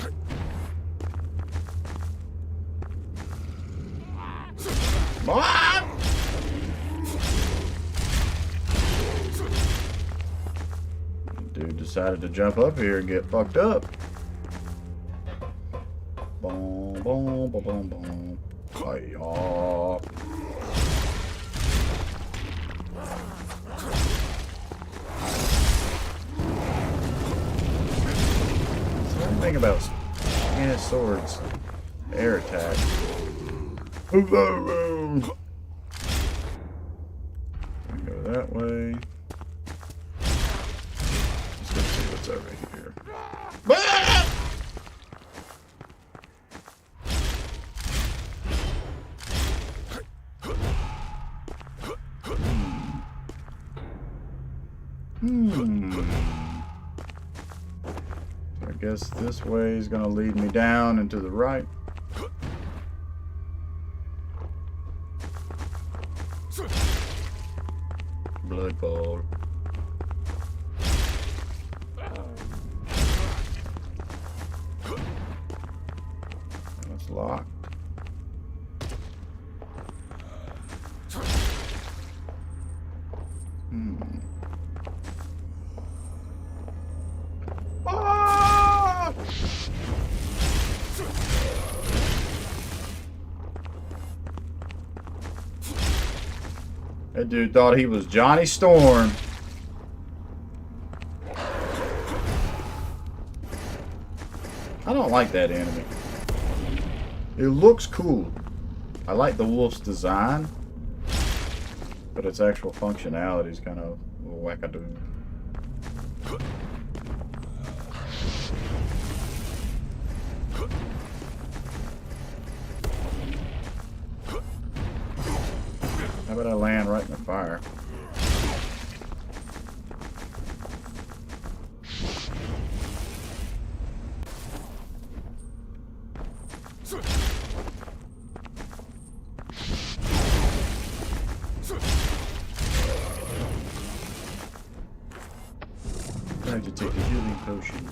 What? Dude decided to jump up here and get fucked up. Boom, boom, boom, boom, boom. Hi-ya. Thing about swords, air attack. Go that way. Let's go see what's over here. I guess this way is going to lead me down and to the right. Blood ball. That's locked. That dude thought he was Johnny Storm. I don't like that enemy. It looks cool. I like the wolf's design, but its actual functionality is kind of wackadoo. How about I land right in the fire? Tried to take a healing potion.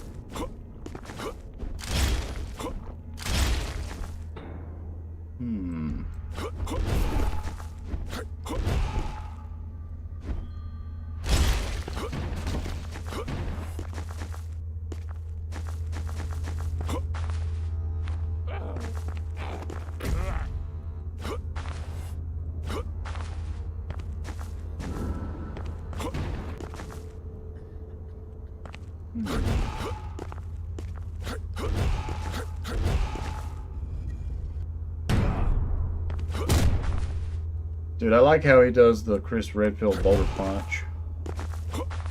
Dude, I like how he does the Chris Redfield boulder punch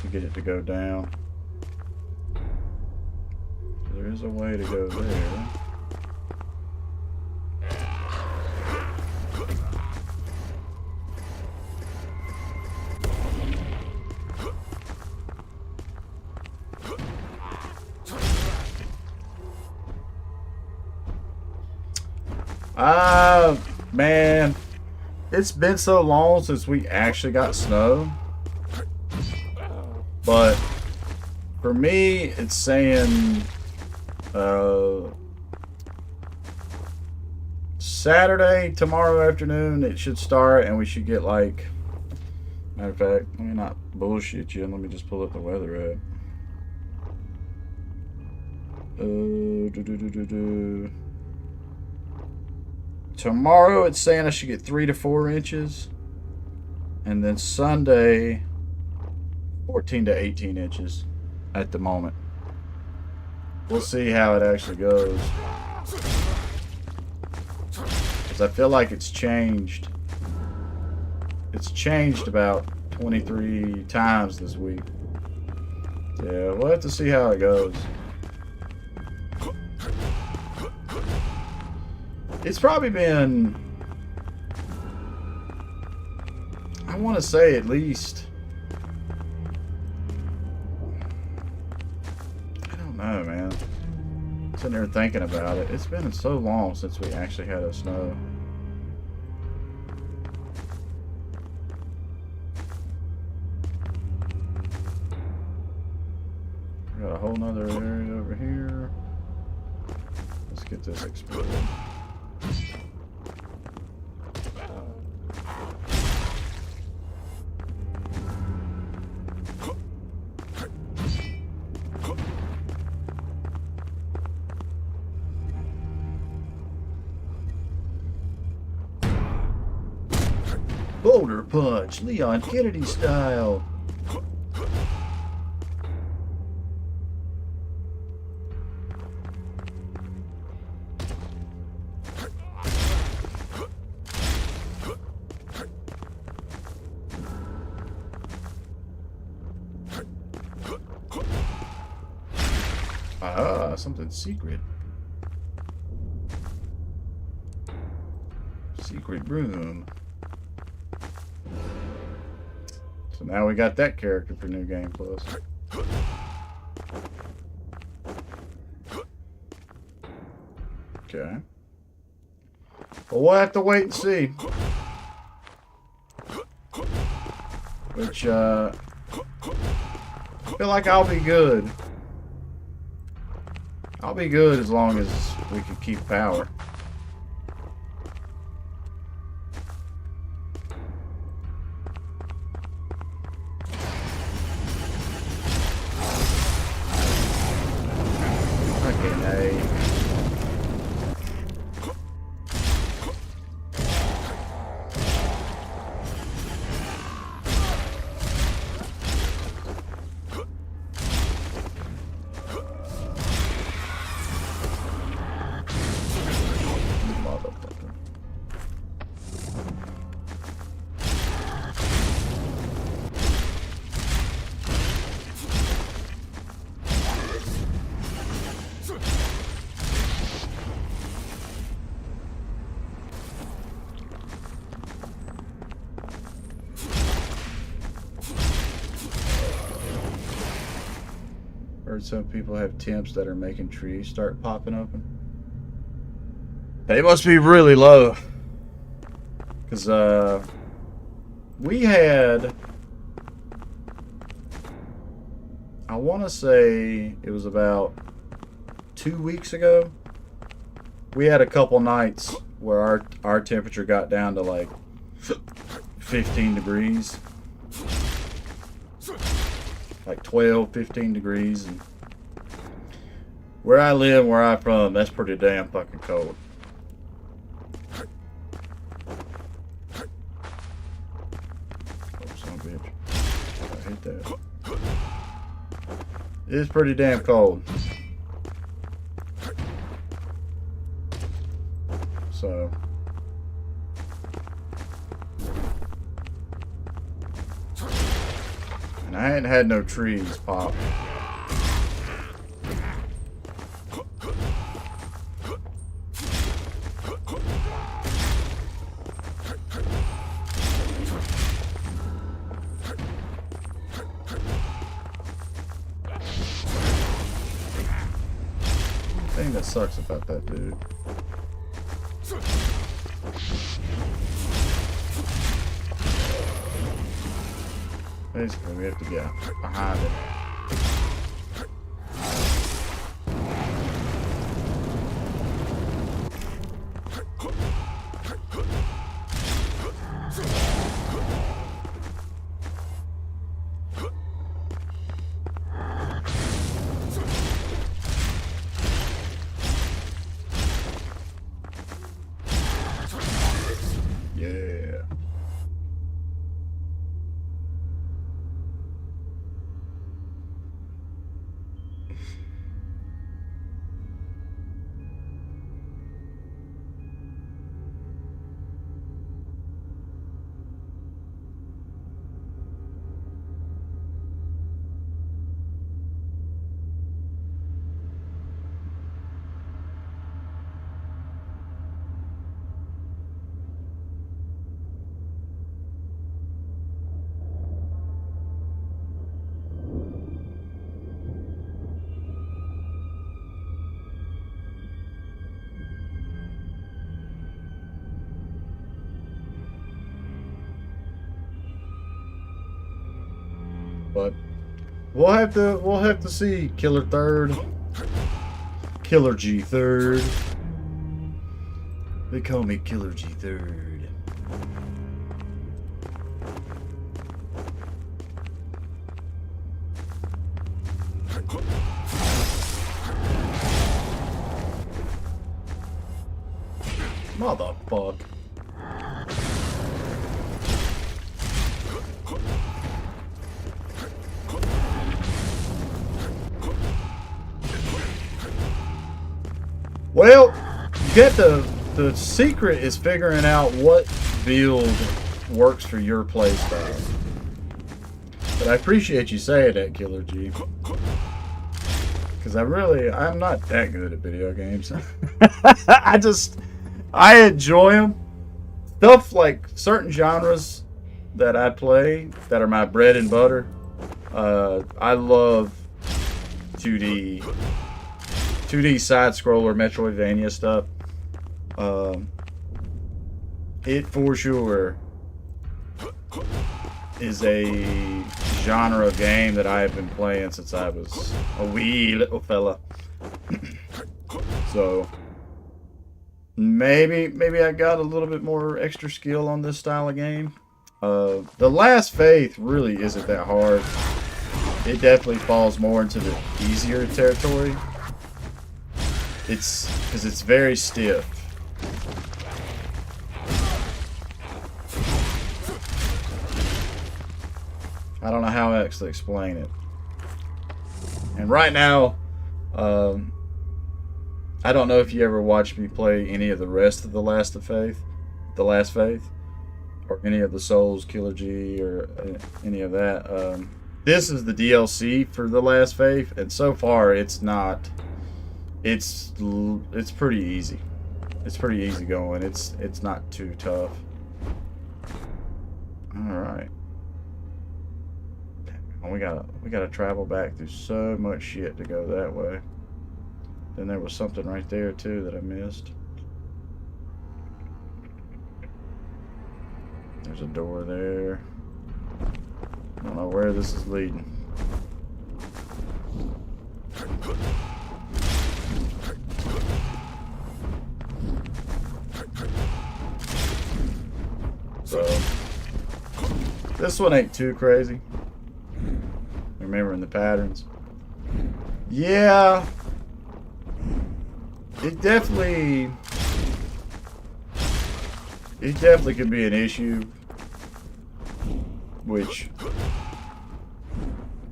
to get it to go down. There is a way to go there. Man. It's been so long since we actually got snow. But for me, it's saying Saturday, tomorrow afternoon, it should start, and we should get like, matter of fact, let me not bullshit you, and let me just pull up the weather app. Tomorrow it's saying I should get 3 to 4 inches. And then Sunday, 14 to 18 inches at the moment. We'll see how it actually goes. Because I feel like it's changed. It's changed about 23 times this week. Yeah, we'll have to see how it goes. It's probably been, I want to say at least, I don't know, man. It's Sitting there thinking about it. It's been so long since we actually had a snow. We got a whole nother area over here. Let's get this explored. Boulder punch, Leon Kennedy style. Ah, something secret. Secret room. So now we got that character for New Game Plus. Okay. Well, we'll have to wait and see. Which, I feel like I'll be good. I'll be good as long as we can keep power. Heard some people have temps that are making trees start popping open. They must be really low. Because, we had... I want to say it was about 2 weeks ago. We had a couple nights where our temperature got down to like 15 degrees. Like 12, 15 degrees. And where I live, where I'm from, that's pretty damn fucking cold. Oh, son of a bitch. I hate that. It is pretty damn cold. So... and I hadn't had no trees pop. The thing that sucks about that dude. Basically, we have to get behind it. Yeah. But we'll have to see. Killer Third. Killer G Third. They call me Killer G Third. Motherfuck. Well, get the secret is figuring out what build works for your playstyle. But I appreciate you saying that, Killer G. Because I'm not that good at video games. I enjoy them. Stuff like certain genres that I play that are my bread and butter. I love 2D side scroller Metroidvania stuff. It for sure is a genre of game that I have been playing since I was a wee little fella. So maybe I got a little bit more extra skill on this style of game. The Last Faith really isn't that hard. It definitely falls more into the easier territory. It's because it's very stiff. I don't know how else to explain it. And right now, I don't know if you ever watched me play any of the rest of The Last Faith, or any of the Souls, Killer G, or any of that. This is the DLC for The Last Faith, and so far it's not. It's pretty easy. It's pretty easy going. It's not too tough. All right. We gotta travel back through so much shit to go that way. Then there was something right there too that I missed. There's a door there. I don't know where this is leading. So this one ain't too crazy. Remembering the patterns. Yeah. It definitely could be an issue. Which,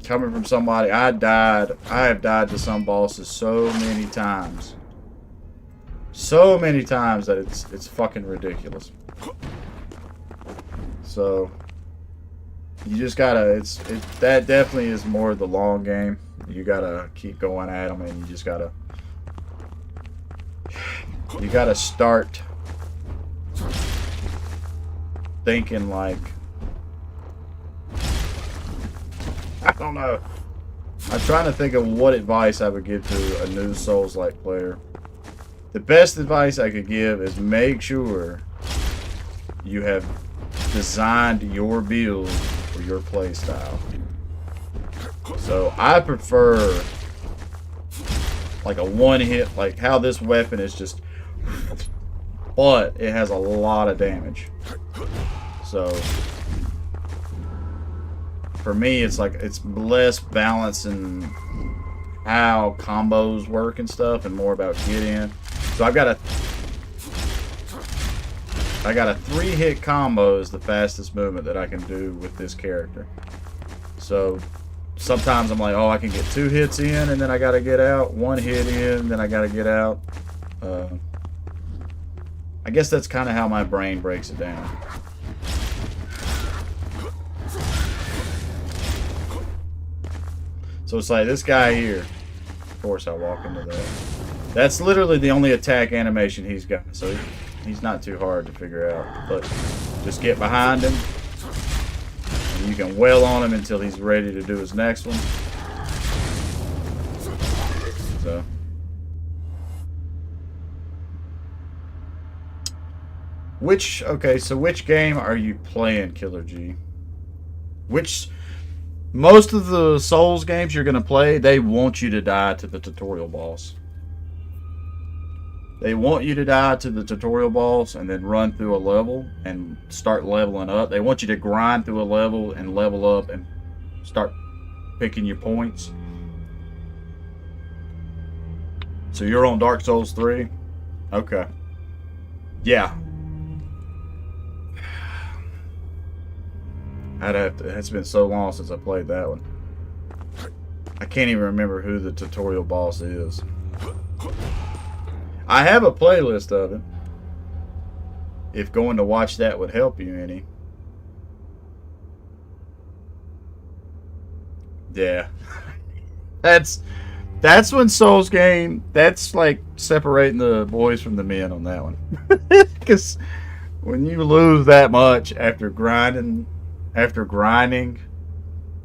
coming from somebody, I have died to some bosses so many times. So many times that it's fucking ridiculous. So you just gotta, that definitely is more the long game. You gotta keep going at them, and you gotta start thinking like, I don't know. I'm trying to think of what advice I would give to a new Souls-like player. The best advice I could give is make sure you have designed your build for your play style. So I prefer like a one hit, like how this weapon is just, but it has a lot of damage. So for me, it's like it's less balance in how combos work and stuff, and more about get in. So I got a 3-hit combo is the fastest movement that I can do with this character. So sometimes I'm like, oh, I can get 2 hits in, and then I gotta get out. 1 hit in, then I gotta get out. I guess that's kind of how my brain breaks it down. So it's like this guy here. Of course, I walk into that. That's literally the only attack animation he's got. So he's not too hard to figure out. But just get behind him. And you can wail on him until he's ready to do his next one. So. Okay, so which game are you playing, Killer G? Most of the Souls games you're going to play, they want you to die to the tutorial boss. They want you to die to the tutorial boss and then run through a level and start leveling up. They want you to grind through a level and level up and start picking your points. So you're on Dark Souls 3? Okay. Yeah. It's been so long since I played that one. I can't even remember who the tutorial boss is. I have a playlist of it. If going to watch that would help you any. Yeah. That's when Souls game, that's like separating the boys from the men on that one. Because when you lose that much after grinding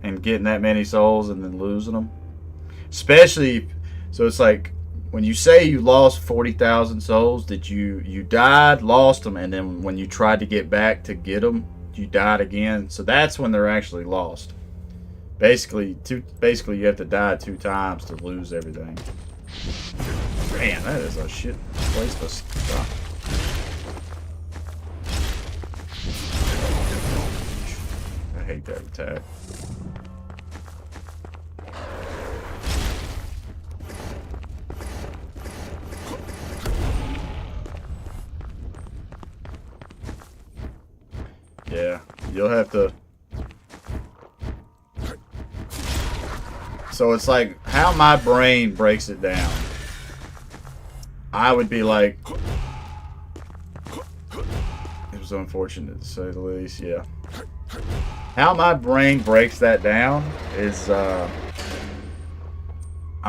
and getting that many souls and then losing them, especially, so it's like when you say you lost 40,000 souls, that you died, lost them, and then when you tried to get back to get them, you died again. So that's when they're actually lost. Basically you have to die 2 times to lose everything. Man, that is a shit place to stop. I hate that attack. Yeah, you'll have to. So it's like how my brain breaks it down. I would be like, it was unfortunate to say the least, yeah. How my brain breaks that down is, I'm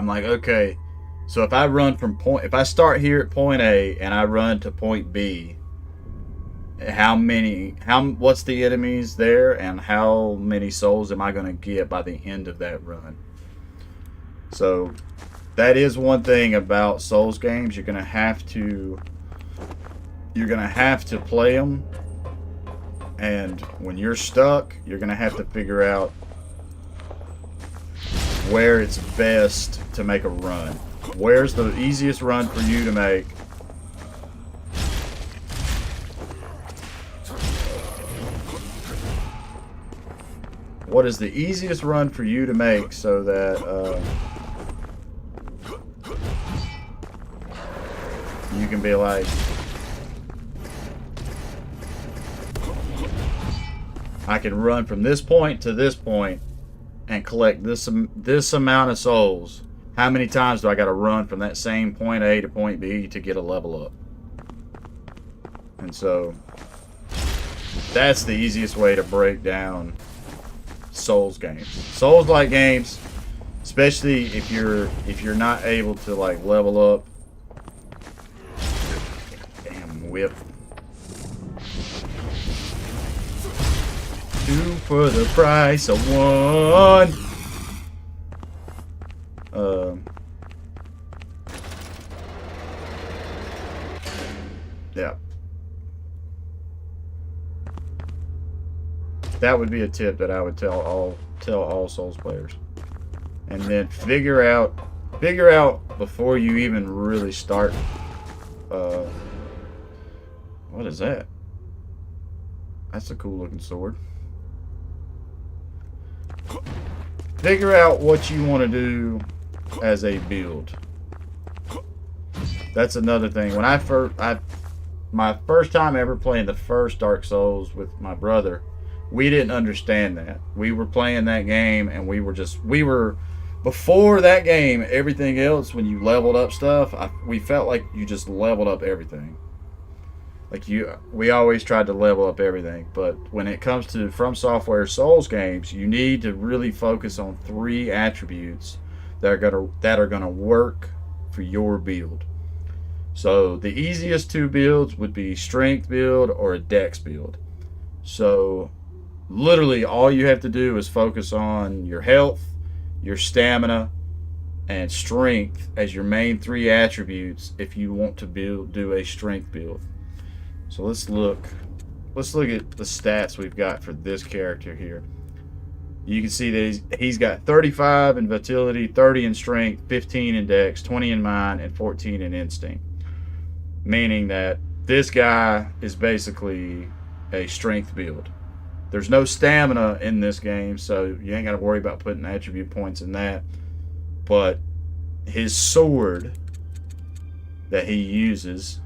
like, okay, so if I run from if I start here at point A and I run to point B, what's the enemies there and how many souls am I going to get by the end of that run? So that is one thing about Souls games. You're gonna have to play them, and when you're stuck, you're gonna have to figure out where it's best to make a run. Where's the easiest run for you to make? What is the easiest run for you to make so that you can be like, I can run from this point to this point and collect this amount of souls. How many times do I got to run from that same point A to point B to get a level up? And so that's the easiest way to break down Souls games. Souls-like games, especially if you're not able to like level up. Whip. 2 for the price of 1. Yeah. That would be a tip that I would tell all Souls players. And then figure out before you even really start. What is that? That's a cool looking sword. Figure out what you want to do as a build. That's another thing. When my first time ever playing the first Dark Souls with my brother, we didn't understand that. We were playing that game and we were before that game, everything else, when you leveled up stuff, we felt like you just leveled up everything. Like we always tried to level up everything, but when it comes to From Software Souls games, you need to really focus on 3 attributes that are gonna work for your build. So the easiest 2 builds would be strength build or a dex build. So literally all you have to do is focus on your health, your stamina, and strength as your main 3 attributes if you want to do a strength build. So let's look at the stats we've got for this character here. You can see that he's got 35 in vitality, 30 in strength, 15 in dex, 20 in mind, and 14 in instinct. Meaning that this guy is basically a strength build. There's no stamina in this game, so you ain't got to worry about putting attribute points in that. But his sword that he uses,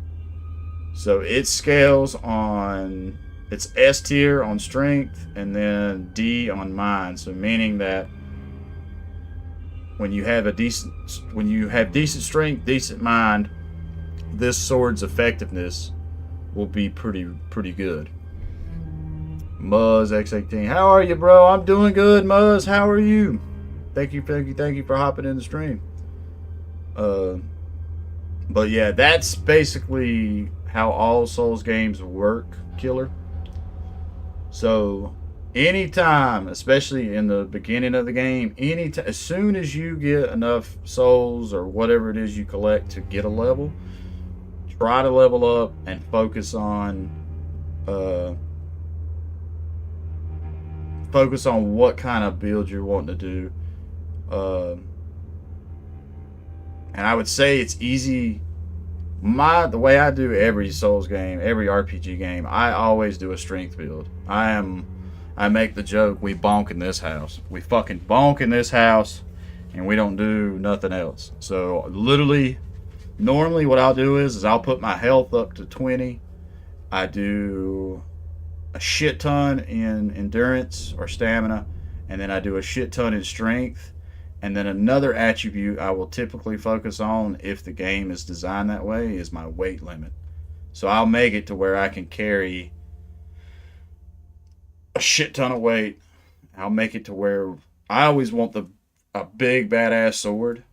so it scales on, it's S tier on strength and then D on mind. So meaning that when you have decent strength, decent mind, this sword's effectiveness will be pretty good. Muzz X18, how are you, bro? I'm doing good, Muzz. How are you? Thank you for hopping in the stream. But yeah, that's basically how all Souls games work, Killer. So anytime, especially in the beginning of the game, anytime, as soon as you get enough souls or whatever it is you collect to get a level, try to level up and focus on what kind of build you're wanting to do. And I would say it's easy. The way I do every Souls game, every RPG game, I always do a strength build. I make the joke, we bonk in this house. We fucking bonk in this house, and we don't do nothing else. So literally, normally what I'll do is I'll put my health up to 20. I do a shit ton in endurance or stamina, and then I do a shit ton in strength. And then another attribute I will typically focus on, if the game is designed that way, is my weight limit. So I'll make it to where I can carry a shit ton of weight. I'll make it to where I always want a big badass sword.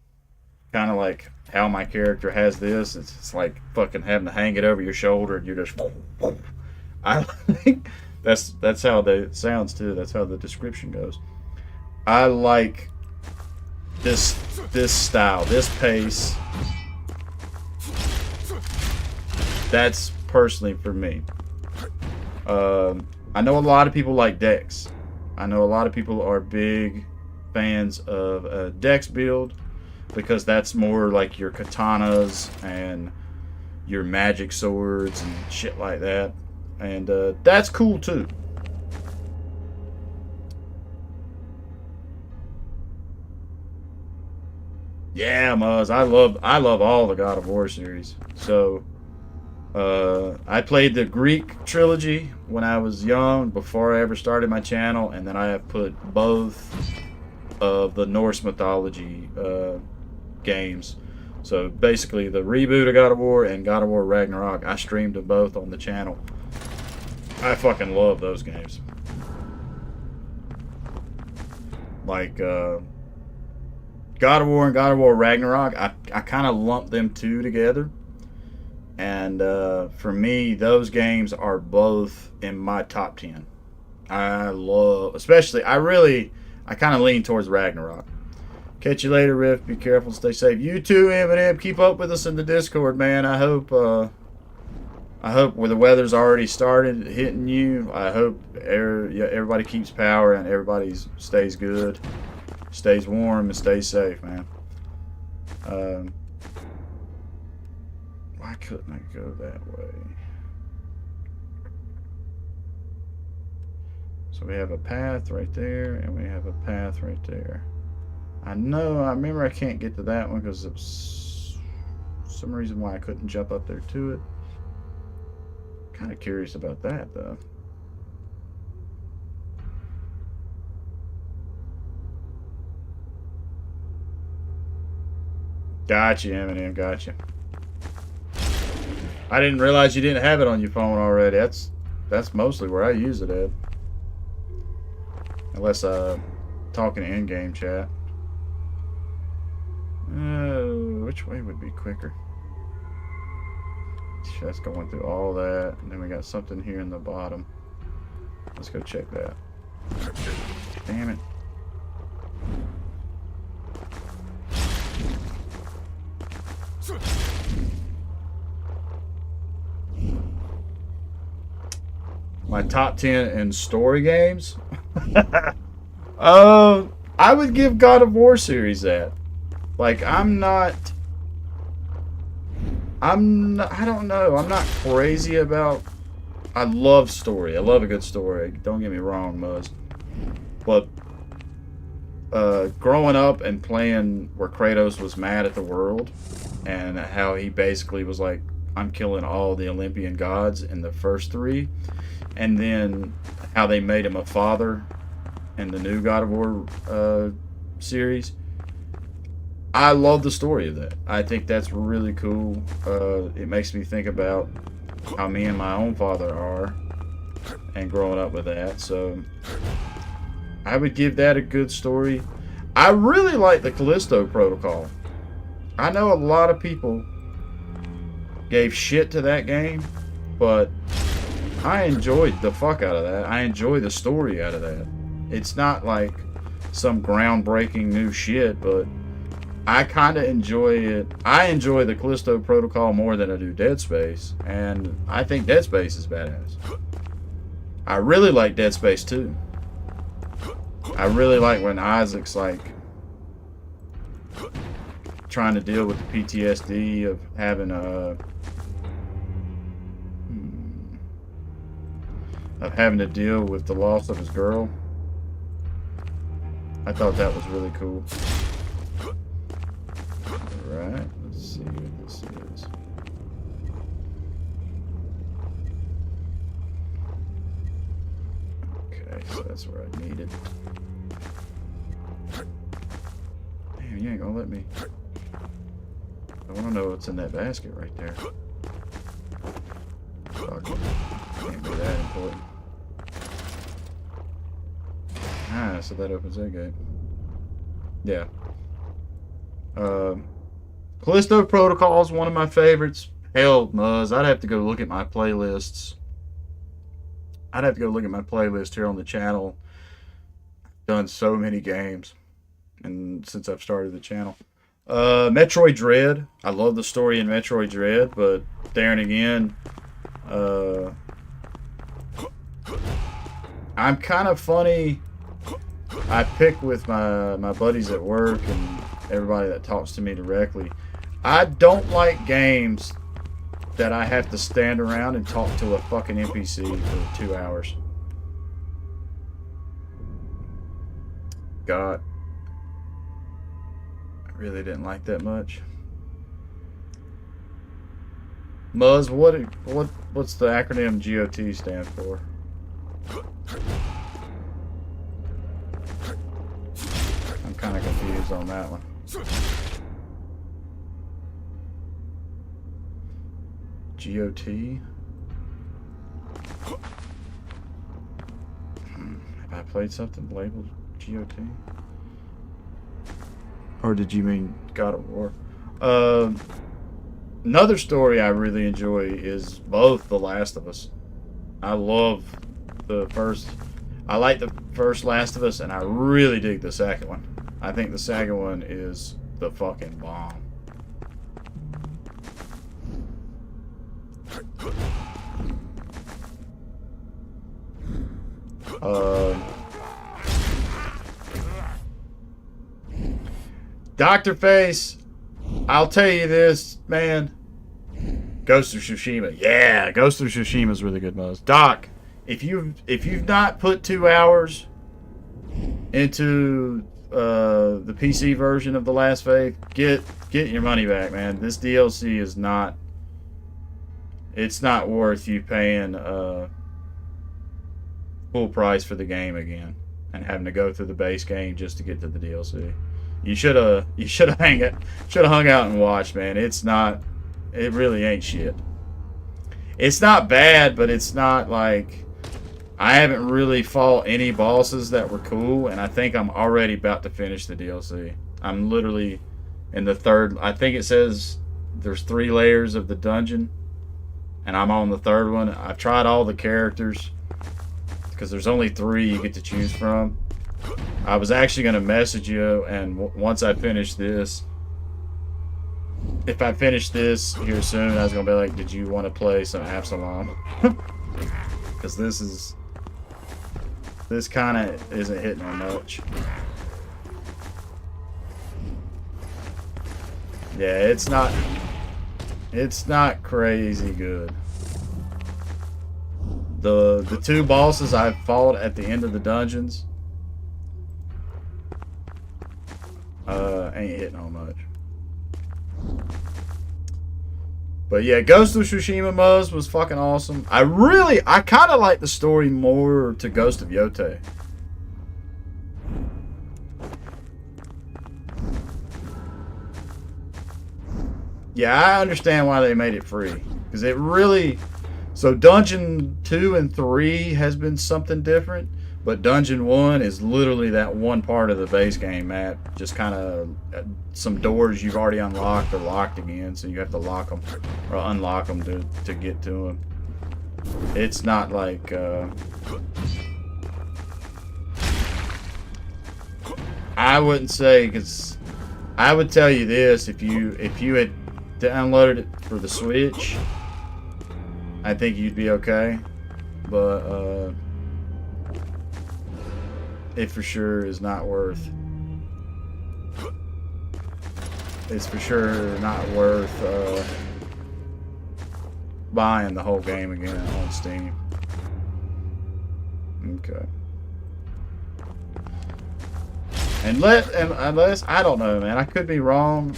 Kind of like how my character has this. It's like fucking having to hang it over your shoulder and you're just... I think that's how it sounds too. That's how the description goes. I like this style, this pace. That's personally for me. I know a lot of people like Dex. I know a lot of people are big fans of a Dex build because that's more like your katanas and your magic swords and shit like that. And that's cool too. Yeah, Muzz, I love all the God of War series. So I played the Greek trilogy when I was young, before I ever started my channel, and then I have put both of the Norse mythology games. So basically the reboot of God of War and God of War Ragnarok, I streamed them both on the channel. I fucking love those games. Like God of War and God of War Ragnarok, I kind of lump them two together. And for me, those games are both in my top 10. I love, especially, I kind of lean towards Ragnarok. Catch you later, Riff. Be careful, stay safe. You too, Eminem. Keep up with us in the Discord, man. I hope where the weather's already started hitting you, I hope everybody keeps power and everybody stays good, stays warm, and stays safe, man. Why couldn't I go that way? So we have a path right there, and we have a path right there. I remember I can't get to that one because of some reason why I couldn't jump up there to it. Kind of curious about that, though. Gotcha, Eminem, gotcha. I didn't realize you didn't have it on your phone already. That's mostly where I use it at. Unless talking to in-game chat. Which way would be quicker? That's going through all that, and then we got something here in the bottom. Let's go check that. Damn it. My top 10 in story games? I would give God of War series that. Like, I don't know. I'm not crazy about... I love story. I love a good story. Don't get me wrong, Muzz. But growing up and playing where Kratos was mad at the world and how he basically was like, I'm killing all the Olympian gods in the first 3, and then how they made him a father in the new God of War series. I love the story of that. I think that's really cool. It makes me think about how me and my own father are and growing up with that. So I would give that a good story. I really like the Callisto Protocol. I know a lot of people gave shit to that game, but I enjoyed the fuck out of that. I enjoy the story out of that. It's not like some groundbreaking new shit, but I kind of enjoy it. I enjoy the Callisto Protocol more than I do Dead Space, and I think Dead Space is badass. I really like Dead Space 2. I really like when Isaac's like trying to deal with the PTSD of having to deal with the loss of his girl. I thought that was really cool. Alright, let's see what this is. Okay, so that's where I need it. Damn, you ain't gonna let me. I wanna know what's in that basket right there. Fuck. Can't be that important. Ah, so that opens that gate. Yeah. Callisto Protocol is one of my favorites. Hell, Muzz, I'd have to go look at my playlists. I'd have to go look at my playlist here on the channel. I've done so many games, and since I've started the channel. Metroid Dread. I love the story in Metroid Dread, but there and again, I'm kind of funny. I pick with my buddies at work and everybody that talks to me directly. I don't like games that I have to stand around and talk to a fucking NPC for 2 hours. God. I really didn't like that much. Muzz, what's the acronym GOT stand for? I'm kind of confused on that one. GOT? Have I played something labeled GOT? Or did you mean God of War? Another story I really enjoy is both The Last of Us. I love the first... I like the first Last of Us, and I really dig the second one. I think the second one is the fucking bomb. Dr. Face, I'll tell you this, man. Ghost of Tsushima. Yeah, Ghost of Tsushima is really good, Muzz. Doc, if you've not put 2 hours into the PC version of The Last Faith, get your money back, man. This DLC is not... It's not worth you paying full price for the game again and having to go through the base game just to get to the DLC. You should have hung out and watched, man. It really ain't shit. It's not bad, but it's not like... I haven't really fought any bosses that were cool, and I think I'm already about to finish the DLC. I'm literally in the third... I think it says there's 3 layers of the dungeon, and I'm on the 3rd one. I've tried all the characters, because there's only 3 you get to choose from. I was actually going to message you, and once I finish this... If I finish this here soon, I was going to be like, did you want to play some Absalom? Because this This kind of isn't hitting on much. Yeah, it's not crazy good. The two bosses I fought at the end of the dungeons ain't hitting on much. But yeah, Ghost of Tsushima Muzz was fucking awesome. I kind of like the story more to Ghost of Yotei. Yeah, I understand why they made it free. Because it really... So Dungeon 2 and 3 has been something different. But Dungeon 1 is literally that one part of the base game map. Just kind of some doors you've already unlocked are locked again. So you have to lock them or unlock them to get to them. It's not like... I wouldn't say... Because I would tell you this. If you had downloaded it for the Switch, I think you'd be okay. But... it for sure is not worth. It's for sure not worth buying the whole game again on Steam. Okay. Unless I don't know, man. I could be wrong.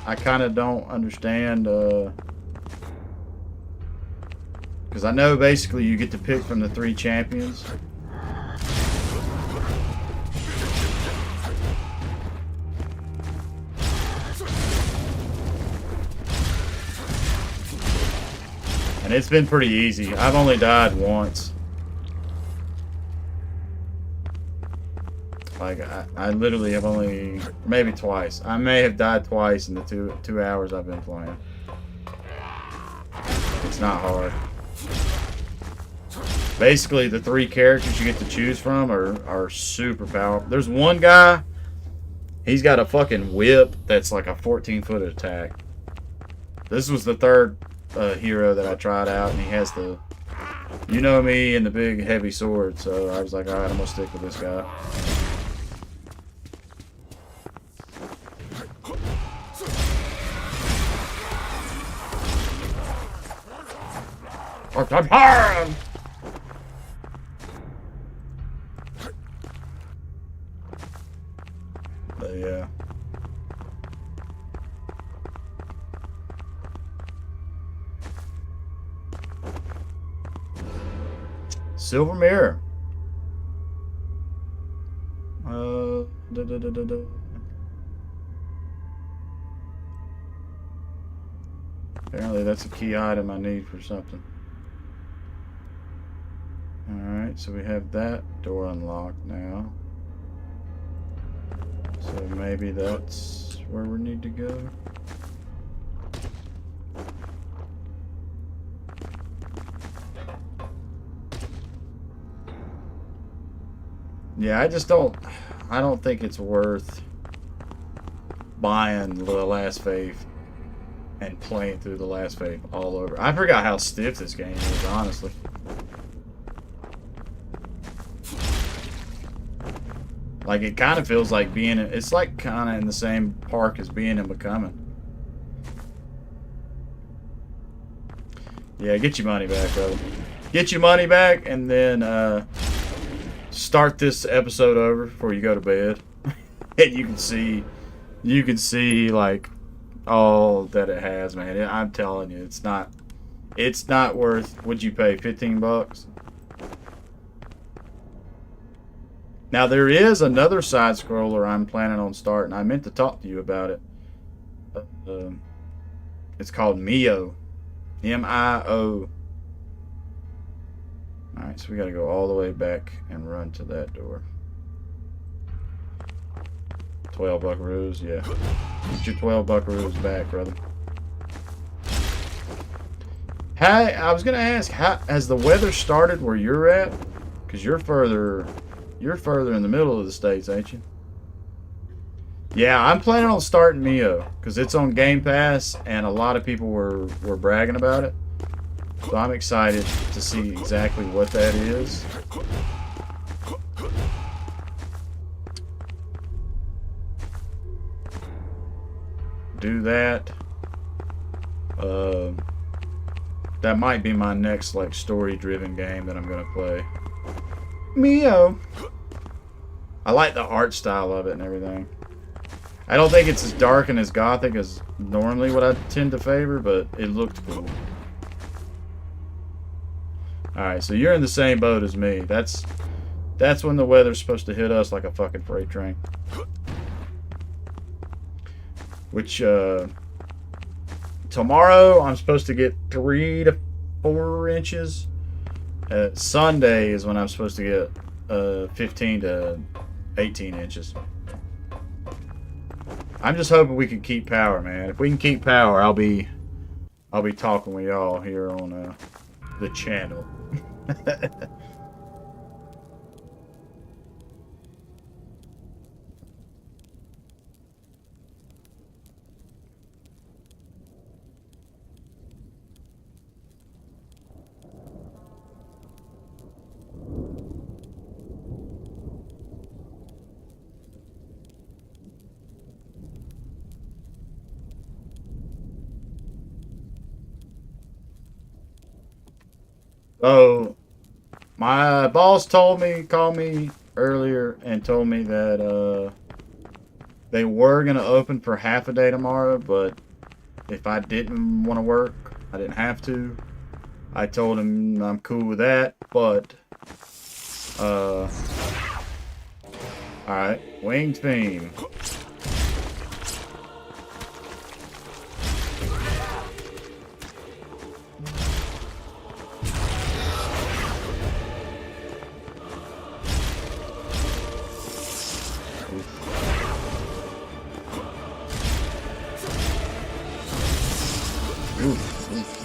I kind of don't understand. Because I know basically you get to pick from the 3 champions. And it's been pretty easy. I've only died once. Like, I literally have only... Maybe twice. I may have died twice in the two hours I've been playing. It's not hard. Basically, the 3 characters you get to choose from are super powerful. There's one guy... He's got a fucking whip that's like a 14-foot attack. This was the third... hero that I tried out, and he has the, you know me, and the big heavy sword, so I was like, alright, I'm gonna stick with this guy. But yeah. Silver Mirror. Apparently that's a key item I need for something. Alright, so we have that door unlocked now. So maybe that's where we need to go. Yeah, I don't think it's worth buying The Last Faith and playing through The Last Faith all over. I forgot how stiff this game is, honestly. Like, it kind of feels like being in, it's like kind of in the same park as being in Becoming. Yeah, get your money back, brother. Get your money back, and then, start this episode over before you go to bed. And you can see like all that it has, man. I'm telling you, it's not worth. Would you pay $15? Now there is another side scroller I'm planning on starting. I meant to talk to you about it. It's called Mio, M-I-O. Alright, so we gotta go all the way back and run to that door. 12 buckaroos, yeah. Get your 12 buckaroos back, brother. Hey, I was gonna ask, has the weather started where you're at? Because you're further in the middle of the States, ain't you? Yeah, I'm planning on starting Mio, because it's on Game Pass, and a lot of people were bragging about it. So I'm excited to see exactly what that is. do that. That might be my next like story-driven game that I'm gonna play. Mio. I like the art style of it and everything. I don't think it's as dark and as gothic as normally what I tend to favor, but it looked cool. Alright, so you're in the same boat as me. That's when the weather's supposed to hit us like a fucking freight train. Which, tomorrow I'm supposed to get 3 to 4 inches. Sunday is when I'm supposed to get 15 to 18 inches. I'm just hoping we can keep power, man. If we can keep power, I'll be talking with y'all here on the channel. So, my boss called me earlier and told me that they were gonna open for half a day tomorrow, but if I didn't want to work, I didn't have to. I told him I'm cool with that, but alright, Winged Theme.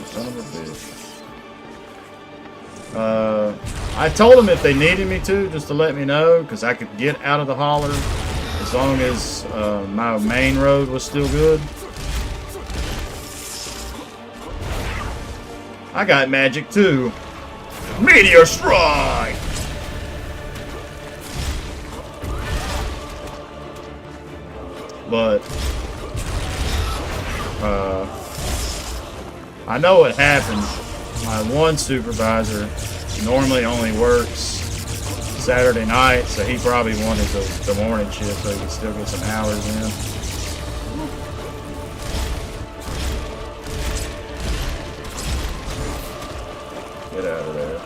Son of a bitch. I told them if they needed me to, just to let me know, because I could get out of the holler as long as my main road was still good. I got magic too. Meteor Strike! But I know what happens. My one supervisor normally only works Saturday night, so he probably wanted the morning shift so he could still get some hours in. Get out of there.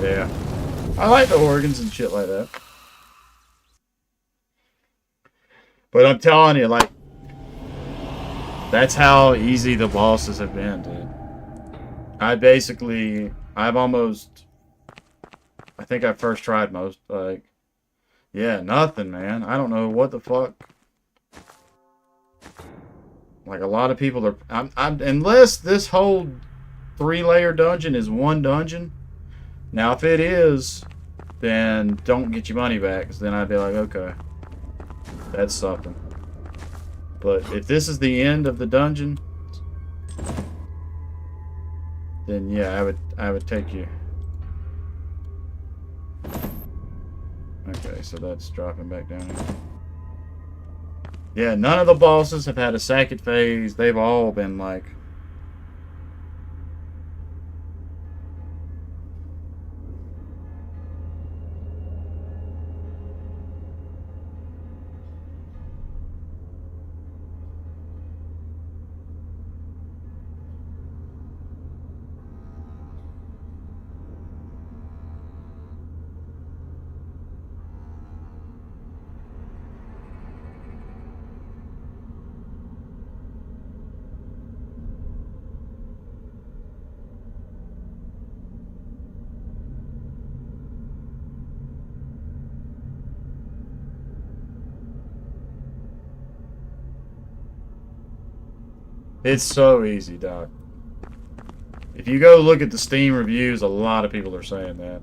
Yeah. I like the organs and shit like that. But I'm telling you, like, that's how easy the bosses have been, dude. I think I first tried most, like, yeah, nothing, man. I don't know what the fuck. Like, a lot of people are, unless this whole 3-layer dungeon is one dungeon. Now, if it is, then don't get your money back, because then I'd be like, okay, that's something. But if this is the end of the dungeon, then yeah, I would take you. Okay, so that's dropping back down here. Yeah, none of the bosses have had a second phase. They've all been like, It's so easy, Doc. If you go look at the Steam reviews, a lot of people are saying that.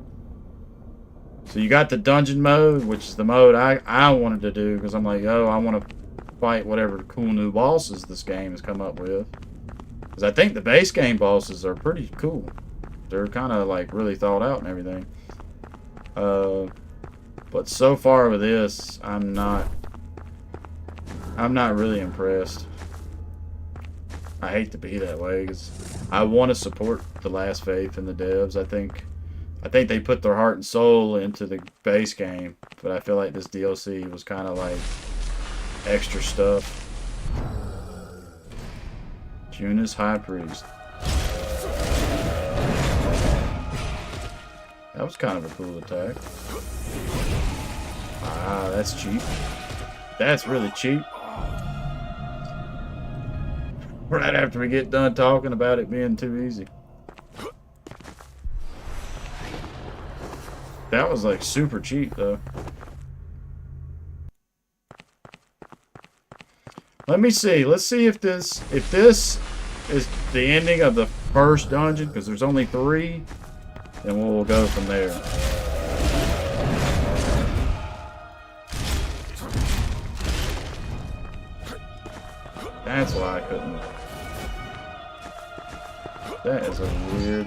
So you got the dungeon mode, which is the mode I wanted to do, because I'm like, oh, I want to fight whatever cool new bosses this game has come up with. Because I think the base game bosses are pretty cool. They're kind of like really thought out and everything. But so far with this, I'm not really impressed. I hate to be that way because I want to support the Last Faith and the devs. I think they put their heart and soul into the base game, but I feel like this DLC was kind of like extra stuff. Junis High Priest. That was kind of a cool attack. Ah, that's cheap. That's really cheap. Right after we get done talking about it being too easy. That was like super cheap though. Let me see. Let's see if this is the ending of the first dungeon, because there's only 3, and we'll go from there. That's why I couldn't. That is a weird.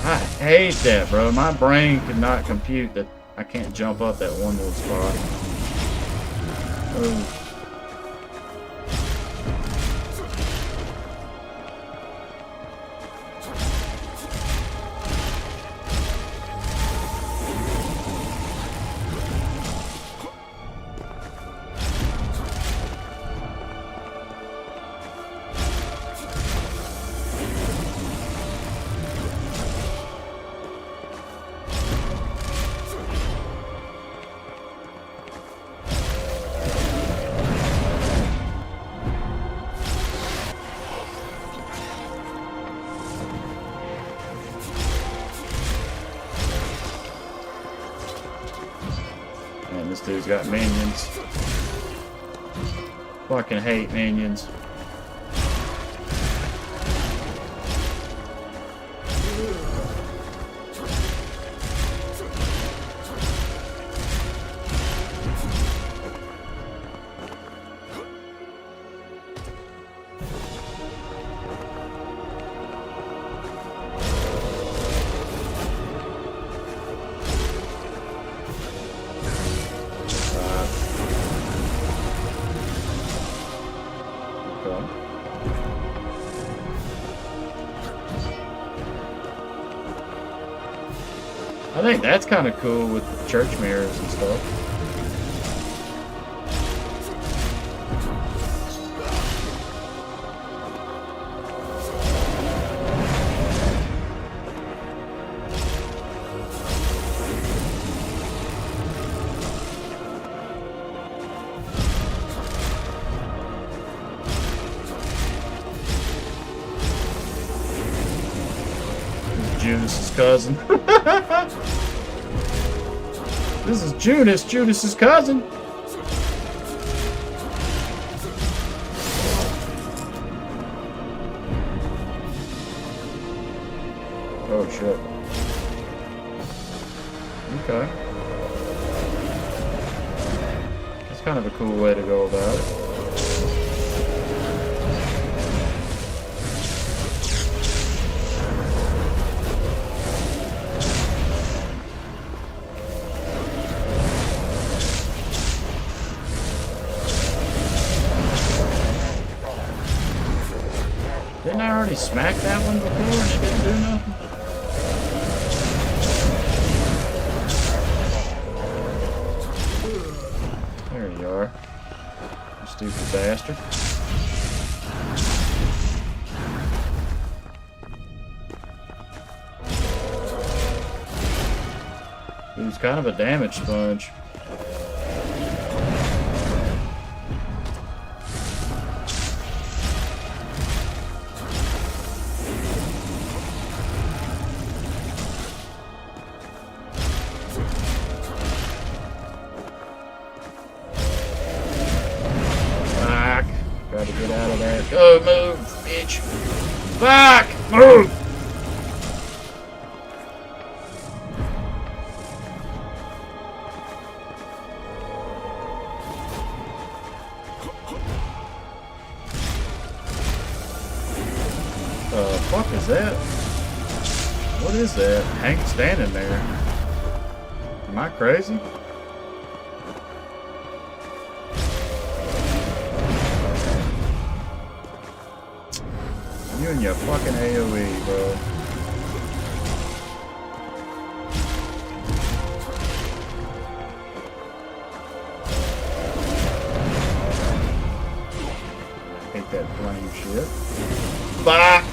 I hate that, bro. My brain could not compute that I can't jump up that one little spot. Oh. Man, this dude's got minions. Fucking hate minions. I think that's kind of cool with the church mirrors and stuff. Judas' cousin. This is Judas' cousin. Oh shit. Okay. That's kind of a cool way to go about it. Didn't I already smack that one before and it didn't do nothing? There you are. You stupid bastard. Dude's kind of a damage sponge. that. Go, move, bitch. Back! Move! Fuck is that? What is that? Hank standing there. Am I crazy? You and your fucking AoE, bro. Hate that flame shit. Bah!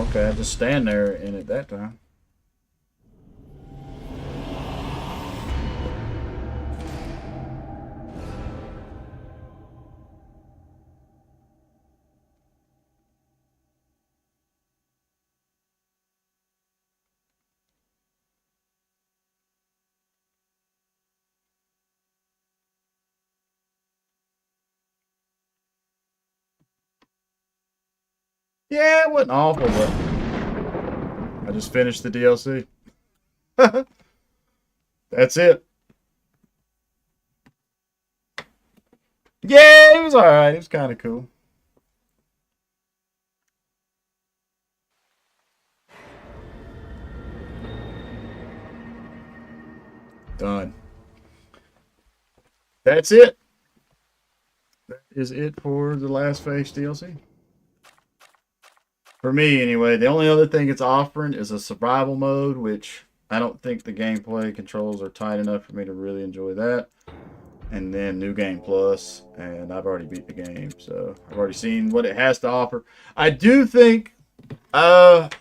Okay, I just stand there in it that time. Yeah, it wasn't awful, but I just finished the DLC. That's it. Yeah, it was alright. It was kind of cool. Done. That's it. That is it for the Last Face DLC. For me, anyway, the only other thing it's offering is a survival mode, which I don't think the gameplay controls are tight enough for me to really enjoy that. And then New Game Plus, and I've already beat the game, so I've already seen what it has to offer. I do think, Doc,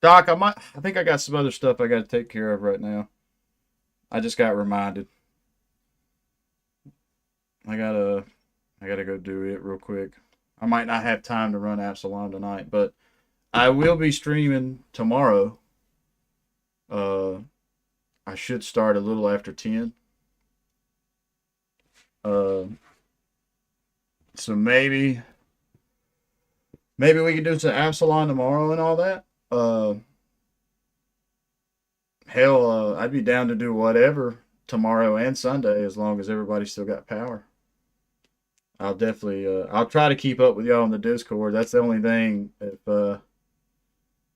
I think I got some other stuff I got to take care of right now. I just got reminded. I gotta go do it real quick. I might not have time to run Absalom tonight, but I will be streaming tomorrow. I should start a little after 10. So maybe we can do some Absalom tomorrow and all that. Hell, I'd be down to do whatever tomorrow and Sunday as long as everybody's still got power. I'll definitely I'll try to keep up with y'all on the Discord. That's the only thing.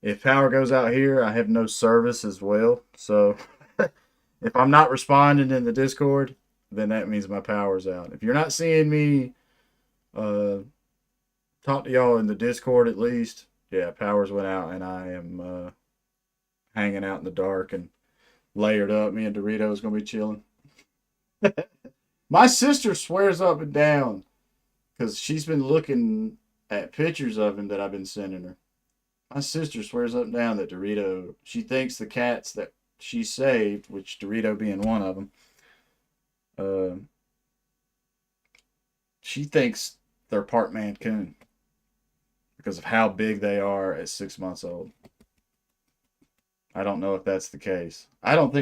If power goes out here, I have no service as well. So if I'm not responding in the Discord, then that means my power's out. If you're not seeing me talk to y'all in the Discord at least, yeah, powers went out and I am hanging out in the dark and layered up. Me and Dorito's gonna be chilling. My sister swears up and down because she's been looking at pictures of him that I've been sending her. My sister swears up and down that Dorito, she thinks the cats that she saved, which Dorito being one of them, she thinks they're part Mancoon because of how big they are at 6 months old. I don't know if that's the case. I don't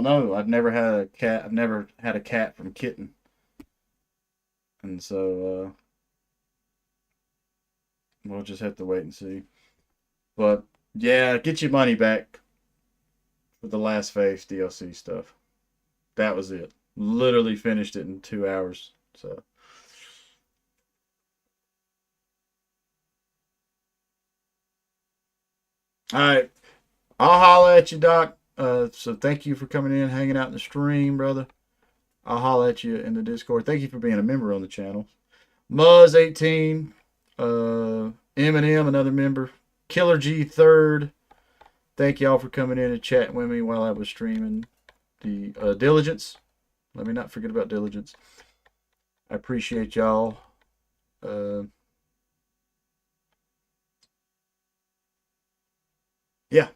know. I've never had a cat. I've never had a cat from kitten. And so, we'll just have to wait and see. But, yeah, get your money back for the Last Face DLC stuff. That was it. Literally finished it in 2 hours. So. Alright. I'll holler at you, Doc. So thank you for coming in, hanging out in the stream, brother. I'll holler at you in the Discord. Thank you for being a member on the channel. Muzz18, Eminem, another member. Killer G, third. Thank y'all for coming in and chatting with me while I was streaming the Diligence. Let me not forget about Diligence. I appreciate y'all. Yeah.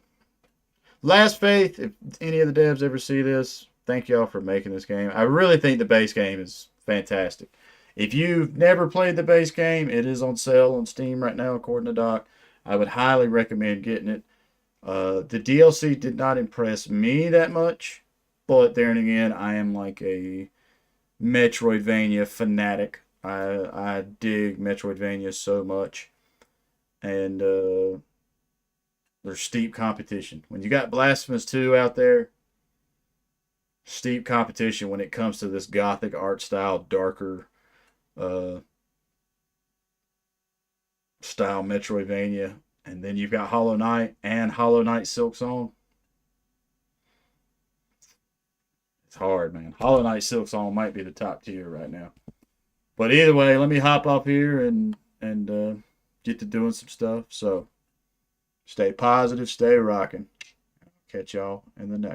Last Faith, if any of the devs ever see this, thank y'all for making this game. I really think the base game is fantastic. If you've never played the base game, it is on sale on Steam right now, according to Doc. I would highly recommend getting it. The DLC did not impress me that much, but then again, I am like a Metroidvania fanatic. I dig Metroidvania so much, and there's steep competition. When you got Blasphemous 2 out there, steep competition when it comes to this gothic art style, darker style Metroidvania. And then you've got Hollow Knight and Hollow Knight Silksong. It's hard, man. Hollow Knight Silksong might be the top tier right now. But either way, let me hop off here and get to doing some stuff. So stay positive, stay rocking. Catch y'all in the next.